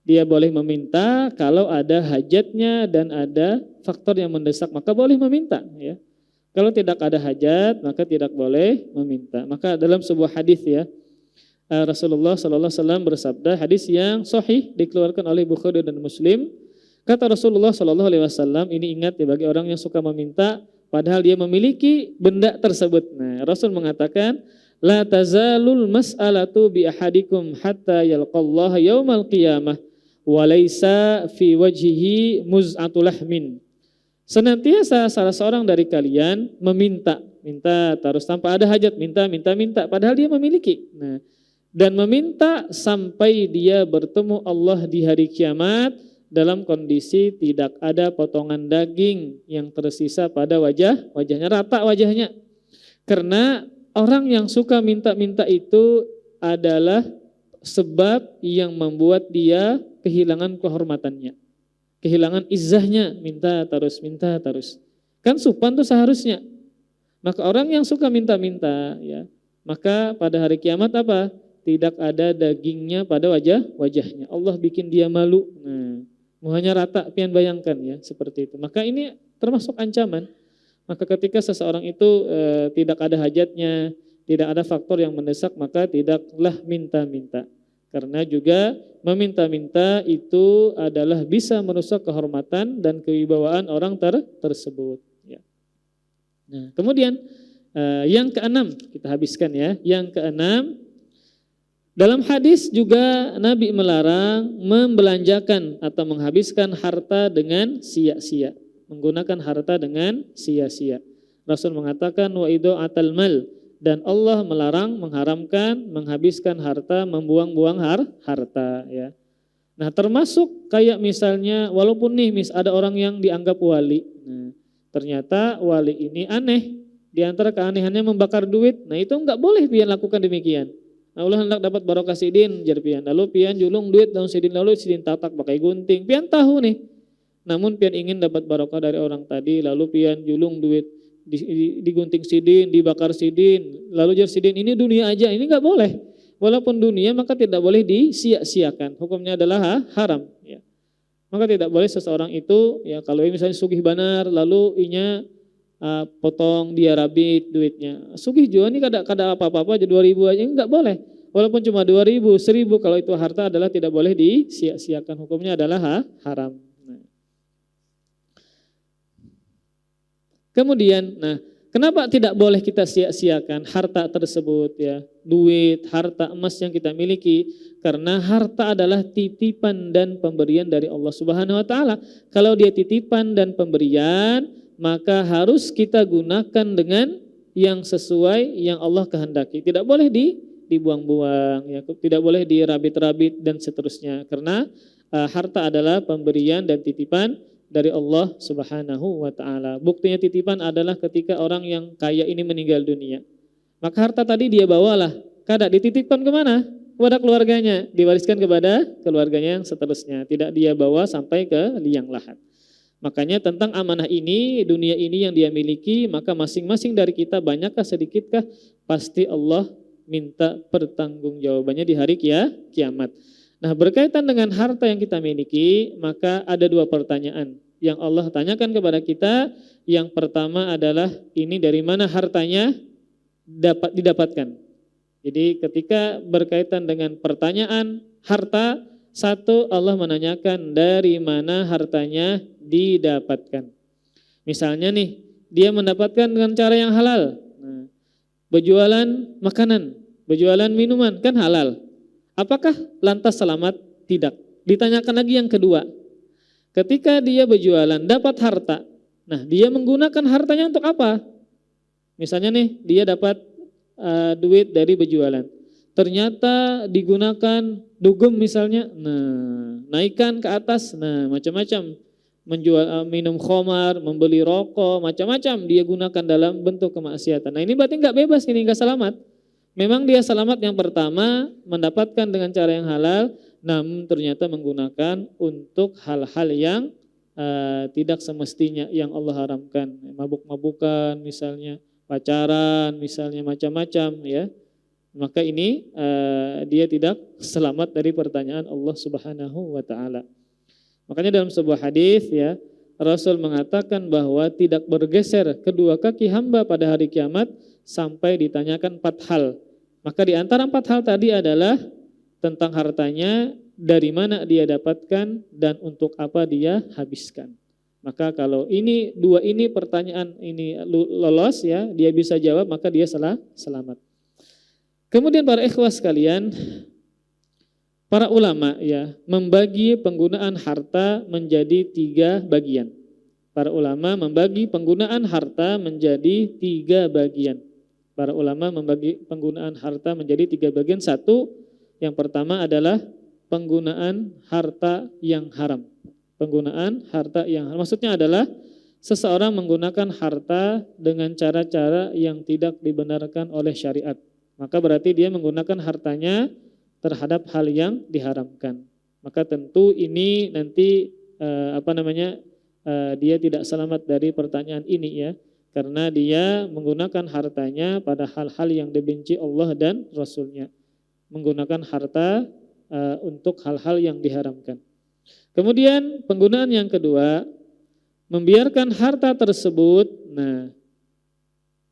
Dia boleh meminta kalau ada hajatnya dan ada faktor yang mendesak, maka boleh meminta ya. Kalau tidak ada hajat, maka tidak boleh meminta. Maka dalam sebuah hadis ya, Rasulullah sallallahu alaihi wasallam bersabda, hadis yang sahih dikeluarkan oleh Bukhari dan Muslim. Kata Rasulullah sallallahu alaihi wasallam, ini ingat ya bagi orang yang suka meminta padahal dia memiliki benda tersebut. Nah, Rasul mengatakan, la tazalul mas'alatu bi ahadikum hatta yalqallaha yaumal qiyamah wa laisa fi wajhihi muz'atul lahmin. Senantiasa salah seorang dari kalian minta terus tanpa ada hajat, minta padahal dia memiliki. Nah, dan meminta sampai dia bertemu Allah di hari kiamat dalam kondisi tidak ada potongan daging yang tersisa pada wajahnya, rata wajahnya. Karena orang yang suka minta-minta itu adalah sebab yang membuat dia kehilangan kehormatannya, kehilangan izzahnya, minta terus. Kan sopan tuh seharusnya. Maka orang yang suka minta-minta ya, maka pada hari kiamat apa? Tidak ada dagingnya pada wajahnya. Allah bikin dia malu. Nah, muhanya rata, pian bayangkan ya, seperti itu. Maka ini termasuk ancaman. Maka ketika seseorang itu tidak ada hajatnya, tidak ada faktor yang mendesak, maka tidaklah minta-minta. Karena juga meminta-minta itu adalah bisa merusak kehormatan dan kewibawaan orang tersebut. Ya. Nah, kemudian yang keenam kita habiskan ya. Yang keenam, dalam hadis juga Nabi melarang membelanjakan atau menghabiskan harta dengan sia-sia, menggunakan harta dengan sia-sia. Rasul mengatakan wa idha'atal mal, dan Allah melarang, mengharamkan menghabiskan harta, membuang-buang harta ya. Nah, termasuk kayak misalnya walaupun nih ada orang yang dianggap wali. Nah, ternyata wali ini aneh. Di antara keanehannya membakar duit. Nah, itu enggak boleh pian lakukan demikian. Nah, Allah hendak dapat barokah sidin jar pian. Lalu pian julung duit daun sidin, lalu sidin tatak pakai gunting. Pian tahu nih. Namun pian ingin dapat barokah dari orang tadi, lalu pian julung duit, digunting sidin, dibakar sidin, lalu jar sidin ini dunia aja, ini enggak boleh. Walaupun dunia maka tidak boleh disia-siakan. Hukumnya adalah haram ya. Maka tidak boleh seseorang itu ya kalau misalnya sugih banar lalu inya potong dia rabit duitnya. Sugih juga nih kada apa-apa aja 2.000 aja enggak boleh. Walaupun cuma 2.000, 1.000 kalau itu harta adalah tidak boleh disia-siakan. Hukumnya adalah haram. Kemudian, nah, kenapa tidak boleh kita sia-siakan harta tersebut ya, duit, harta emas yang kita miliki? Karena harta adalah titipan dan pemberian dari Allah Subhanahu wa taala. Kalau dia titipan dan pemberian, maka harus kita gunakan dengan yang sesuai yang Allah kehendaki. Tidak boleh dibuang-buang ya, tidak boleh dirabit-rabit dan seterusnya. Karena harta adalah pemberian dan titipan dari Allah Subhanahu wa taala. Buktinya titipan adalah ketika orang yang kaya ini meninggal dunia. Maka harta tadi dia bawalah, kada dititipkan kemana? Kepada keluarganya, diwariskan kepada keluarganya yang seterusnya. Tidak dia bawa sampai ke liang lahat. Makanya tentang amanah ini, dunia ini yang dia miliki, maka masing-masing dari kita banyakkah sedikitkah, pasti Allah minta pertanggungjawabannya di hari kiamat. Nah, berkaitan dengan harta yang kita miliki, maka ada 2 pertanyaan yang Allah tanyakan kepada kita. Yang pertama adalah ini dari mana hartanya dapat didapatkan. Jadi ketika berkaitan dengan pertanyaan harta, satu Allah menanyakan dari mana hartanya didapatkan. Misalnya nih, dia mendapatkan dengan cara yang halal. Nah, berjualan makanan, berjualan minuman, kan halal. Apakah lantas selamat? Tidak. Ditanyakan lagi yang kedua. Ketika dia berjualan dapat harta, nah dia menggunakan hartanya untuk apa? Misalnya nih dia dapat duit dari berjualan. Ternyata digunakan dugem misalnya, nah naikkan ke atas, nah macam-macam, menjual minum khamar, membeli rokok, macam-macam dia gunakan dalam bentuk kemaksiatan. Nah ini berarti nggak bebas, ini nggak selamat. Memang dia selamat yang pertama mendapatkan dengan cara yang halal, namun ternyata menggunakan untuk hal-hal yang tidak semestinya yang Allah haramkan, mabuk-mabukan misalnya, pacaran misalnya, macam-macam ya. Maka ini dia tidak selamat dari pertanyaan Allah Subhanahu wa taala. Makanya dalam sebuah hadis ya, Rasul mengatakan bahwa tidak bergeser kedua kaki hamba pada hari kiamat sampai ditanyakan 4 hal. Maka di antara 4 hal tadi adalah tentang hartanya, dari mana dia dapatkan dan untuk apa dia habiskan. Maka kalau ini 2 ini pertanyaan ini lolos ya, dia bisa jawab, maka dia selamat. Kemudian para ikhwas sekalian, para ulama ya membagi penggunaan harta menjadi 3 bagian. Para ulama membagi penggunaan harta menjadi 3 bagian. Para ulama membagi penggunaan harta menjadi 3 bagian. 1, yang pertama adalah penggunaan harta yang haram. Penggunaan harta yang haram. Maksudnya adalah seseorang menggunakan harta dengan cara-cara yang tidak dibenarkan oleh syariat. Maka berarti dia menggunakan hartanya terhadap hal yang diharamkan. Maka tentu ini nanti dia tidak selamat dari pertanyaan ini ya, karena dia menggunakan hartanya pada hal-hal yang dibenci Allah dan Rasulnya, menggunakan harta untuk hal-hal yang diharamkan. Kemudian penggunaan yang kedua, membiarkan harta tersebut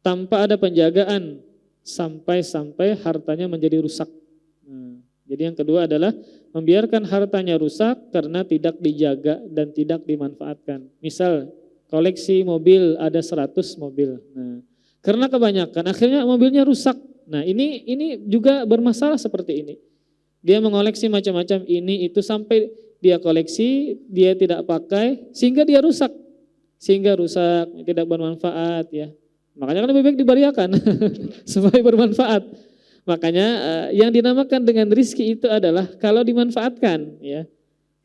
tanpa ada penjagaan sampai hartanya menjadi rusak. Jadi yang kedua adalah membiarkan hartanya rusak karena tidak dijaga dan tidak dimanfaatkan. Misal koleksi mobil ada 100 mobil. Nah, karena kebanyakan akhirnya mobilnya rusak. Nah, ini juga bermasalah seperti ini. Dia mengoleksi macam-macam ini itu sampai dia koleksi, dia tidak pakai sehingga dia rusak. Sehingga rusak, tidak bermanfaat ya. Makanya kan lebih baik dibariakan supaya bermanfaat. Makanya yang dinamakan dengan rizki itu adalah kalau dimanfaatkan ya.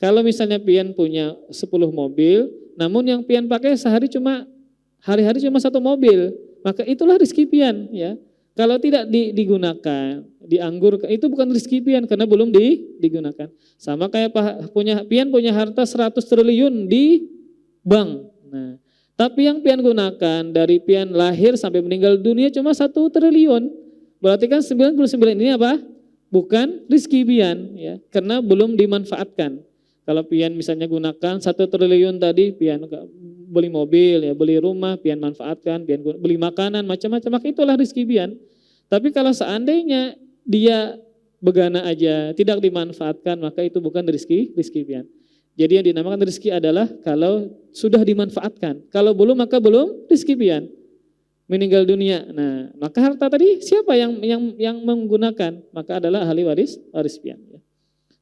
Kalau misalnya pian punya 10 mobil, namun yang pian pakai sehari hari-hari cuma 1 mobil, maka itulah rizki pian ya. Kalau tidak digunakan, dianggur, itu bukan rizki pian karena belum digunakan. Sama kayak pian punya harta 100 triliun di bank. Nah, tapi yang pian gunakan dari pian lahir sampai meninggal dunia cuma 1 triliun. Berarti kan 99 ini apa? Bukan rizki pian ya, karena belum dimanfaatkan. Kalau pian misalnya gunakan 1 triliun tadi, pian beli mobil ya, beli rumah, pian manfaatkan, pian beli makanan macam-macam, maka itulah rizki pian. Tapi kalau seandainya dia begana aja, tidak dimanfaatkan, maka itu bukan rizki pian. Jadi yang dinamakan rizki adalah kalau sudah dimanfaatkan. Kalau belum maka belum rizki pian. Meninggal dunia. Nah, maka harta tadi siapa yang menggunakan? Maka adalah ahli waris pian. Ya.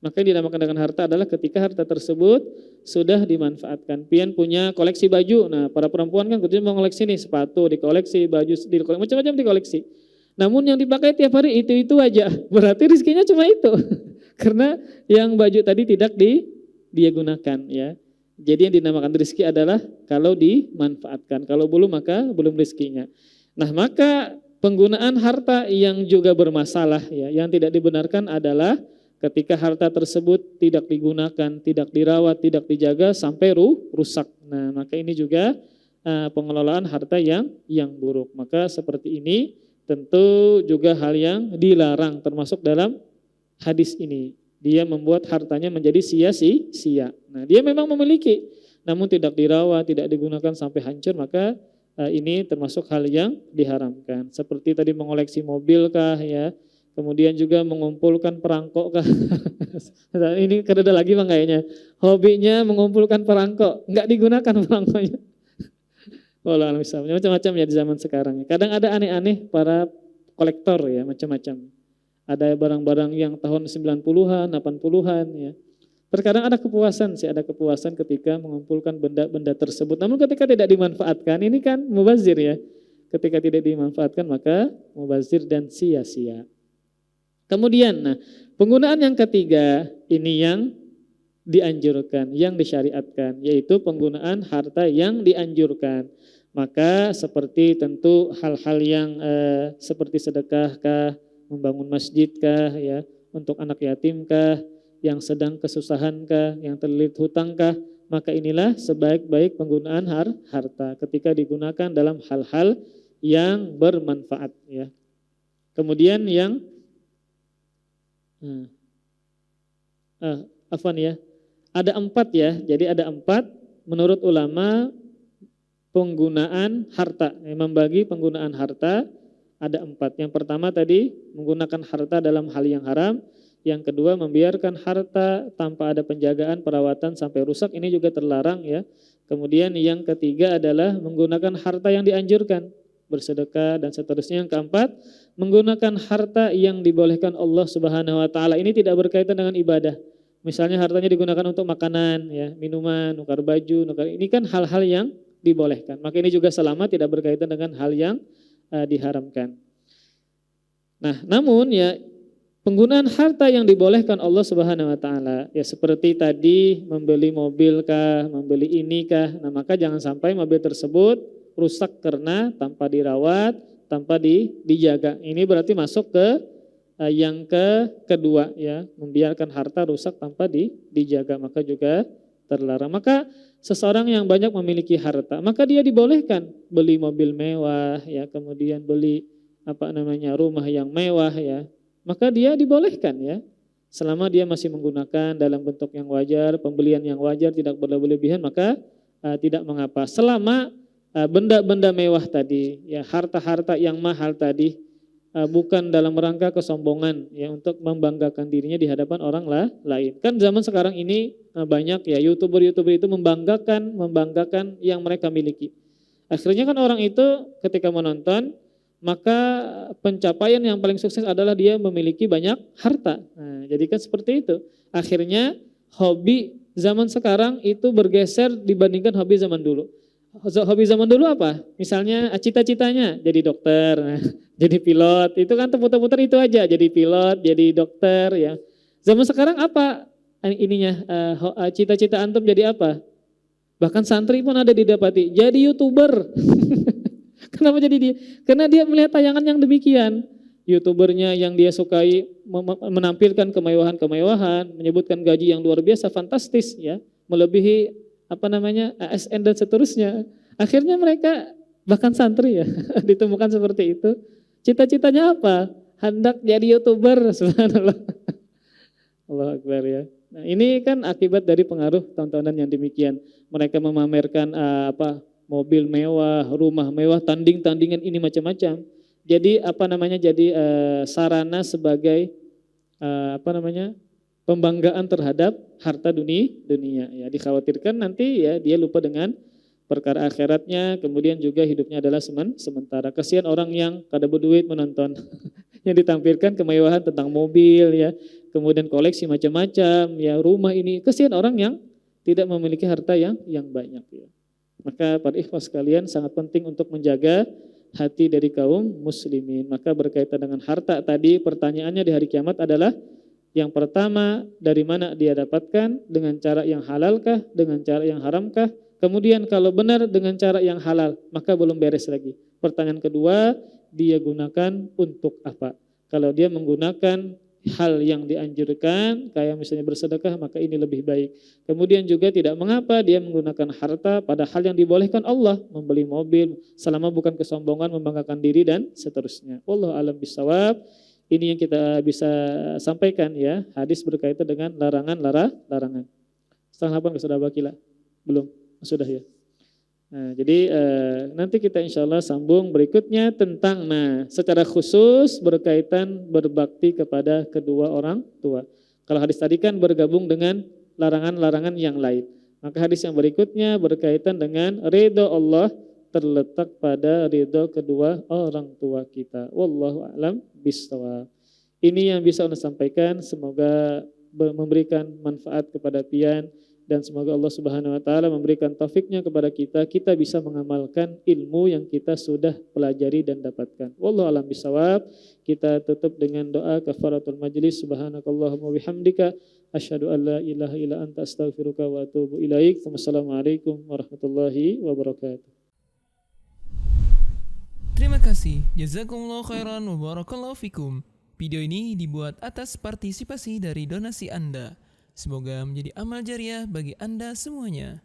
Maka yang dinamakan dengan harta adalah ketika harta tersebut sudah dimanfaatkan. Pian punya koleksi baju. Nah, para perempuan kan kemudian mau koleksi nih sepatu, dikoleksi, baju, macam-macam dikoleksi. Namun yang dipakai tiap hari itu aja. Berarti rizkinya cuma itu. Karena yang baju tadi tidak dia gunakan ya. Jadi yang dinamakan rizki adalah kalau dimanfaatkan. Kalau belum maka belum rizkinya. Nah, maka penggunaan harta yang juga bermasalah ya, yang tidak dibenarkan adalah ketika harta tersebut tidak digunakan, tidak dirawat, tidak dijaga sampai rusak. Nah, maka ini juga pengelolaan harta yang buruk. Maka seperti ini tentu juga hal yang dilarang termasuk dalam hadis ini. Dia membuat hartanya menjadi sia-sia. Nah, dia memang memiliki, namun tidak dirawat, tidak digunakan sampai hancur, maka ini termasuk hal yang diharamkan. Seperti tadi mengoleksi mobil kah ya, kemudian juga mengumpulkan perangkok kah. Ini kada lagi bang kayaknya. Hobinya mengumpulkan perangkok, enggak digunakan perangkoknya. Wallahualam, macam-macam ya di zaman sekarang. Kadang ada aneh-aneh para kolektor ya, macam-macam. Ada barang-barang yang tahun 90-an, 80-an ya. Terkadang ada kepuasan sih, ada kepuasan ketika mengumpulkan benda-benda tersebut. Namun ketika tidak dimanfaatkan, ini kan mubazir ya. Ketika tidak dimanfaatkan maka mubazir dan sia-sia. Kemudian, nah, penggunaan yang ketiga ini yang dianjurkan, yang disyariatkan, yaitu penggunaan harta yang dianjurkan. Maka seperti tentu hal-hal yang seperti sedekahkah, membangun masjidkah, ya, untuk anak yatimkah, yang sedang kesusahankah, yang terlilit hutangkah, maka inilah sebaik-baik penggunaan harta ketika digunakan dalam hal-hal yang bermanfaat. Ya. Kemudian yang ada 4 ya, jadi ada 4 menurut ulama penggunaan harta, membagi penggunaan harta ada 4. Yang pertama tadi menggunakan harta dalam hal yang haram. Yang kedua membiarkan harta tanpa ada penjagaan, perawatan sampai rusak, ini juga terlarang ya. Kemudian yang ketiga adalah menggunakan harta yang dianjurkan, bersedekah dan seterusnya. Yang keempat menggunakan harta yang dibolehkan Allah Subhanahu wa taala. Ini tidak berkaitan dengan ibadah. Misalnya hartanya digunakan untuk makanan ya, minuman, nukar baju, ini kan hal-hal yang dibolehkan. Maka ini juga selama tidak berkaitan dengan hal yang diharamkan. Nah, namun ya penggunaan harta yang dibolehkan Allah Subhanahu wa taala ya seperti tadi membeli mobil kah, membeli ini kah. Nah, maka jangan sampai mobil tersebut rusak karena tanpa dirawat, tanpa dijaga. Ini berarti masuk ke yang kedua ya, membiarkan harta rusak tanpa dijaga, maka juga terlarang. Maka seseorang yang banyak memiliki harta, maka dia dibolehkan beli mobil mewah ya, kemudian beli rumah yang mewah ya. Maka dia dibolehkan ya, selama dia masih menggunakan dalam bentuk yang wajar, pembelian yang wajar, tidak berlebihan, maka tidak mengapa. Selama benda-benda mewah tadi, ya harta-harta yang mahal tadi, bukan dalam rangka kesombongan, ya untuk membanggakan dirinya di hadapan orang lain. Kan zaman sekarang ini banyak ya youtuber-youtuber itu membanggakan yang mereka miliki. Akhirnya kan orang itu ketika menonton, maka pencapaian yang paling sukses adalah dia memiliki banyak harta. Nah, jadi kan seperti itu. Akhirnya hobi zaman sekarang itu bergeser dibandingkan hobi zaman dulu. Hobi zaman dulu apa? Misalnya cita-citanya jadi dokter, jadi pilot. Itu kan terputar-putar itu aja. Jadi pilot, jadi dokter ya. Zaman sekarang apa ininya? Cita-cita antum jadi apa? Bahkan santri pun ada didapati. Jadi YouTuber. Kenapa jadi dia? Karena dia melihat tayangan yang demikian. YouTubernya yang dia sukai menampilkan kemewahan-kemewahan, menyebutkan gaji yang luar biasa, fantastis ya, melebihi ASN dan seterusnya. Akhirnya mereka bahkan santri ya ditemukan seperti itu. Cita-citanya apa? Hendak jadi YouTuber, subhanallah. Allahu Akbar ya. Nah, ini kan akibat dari pengaruh tontonan yang demikian. Mereka memamerkan mobil mewah, rumah mewah, tanding-tandingan ini macam-macam. Jadi jadi sarana sebagai pembanggaan terhadap harta dunia ya. Dikhawatirkan nanti ya dia lupa dengan perkara akhiratnya, kemudian juga hidupnya adalah sementara. Kasihan orang yang kada berduit menonton yang ditampilkan kemewahan tentang mobil ya, kemudian koleksi macam-macam ya, rumah ini. Kasihan orang yang tidak memiliki harta yang banyak ya. Maka para ikhwah sekalian sangat penting untuk menjaga hati dari kaum muslimin. Maka berkaitan dengan harta tadi, pertanyaannya di hari kiamat adalah yang pertama, dari mana dia dapatkan, dengan cara yang halalkah, dengan cara yang haramkah. Kemudian kalau benar dengan cara yang halal, maka belum beres lagi. Pertanyaan kedua, dia gunakan untuk apa? Kalau dia menggunakan hal yang dianjurkan, kayak misalnya bersedekah, maka ini lebih baik. Kemudian juga tidak mengapa dia menggunakan harta pada hal yang dibolehkan Allah, membeli mobil, selama bukan kesombongan, membanggakan diri dan seterusnya. Wallahu a'lam bishawab. Ini yang kita bisa sampaikan ya, hadis berkaitan dengan larangan. Setengah 8 sudah bakila? Belum? Sudah ya. Nah, jadi nanti kita insya Allah sambung berikutnya tentang secara khusus berkaitan berbakti kepada kedua orang tua. Kalau hadis tadi kan bergabung dengan larangan-larangan yang lain. Maka hadis yang berikutnya berkaitan dengan ridho Allah terletak pada ridho kedua orang tua kita. Wallahu a'lam bishawab. Ini yang bisa Anda sampaikan, semoga memberikan manfaat kepada pian dan semoga Allah Subhanahu wa taala memberikan taufiknya kepada kita bisa mengamalkan ilmu yang kita sudah pelajari dan dapatkan. Wallahu a'lam bishawab. Kita tutup dengan doa kafaratul majlis. Subhanakallahumma bihamdika asyhadu an la ilaha illa anta astaghfiruka wa atubu ilaik. Wassalamualaikum warahmatullahi wabarakatuh. Terima kasih. Jazakumullahu khairan wa barakallahu fikum. Video ini dibuat atas partisipasi dari donasi Anda. Semoga menjadi amal jariah bagi Anda semuanya.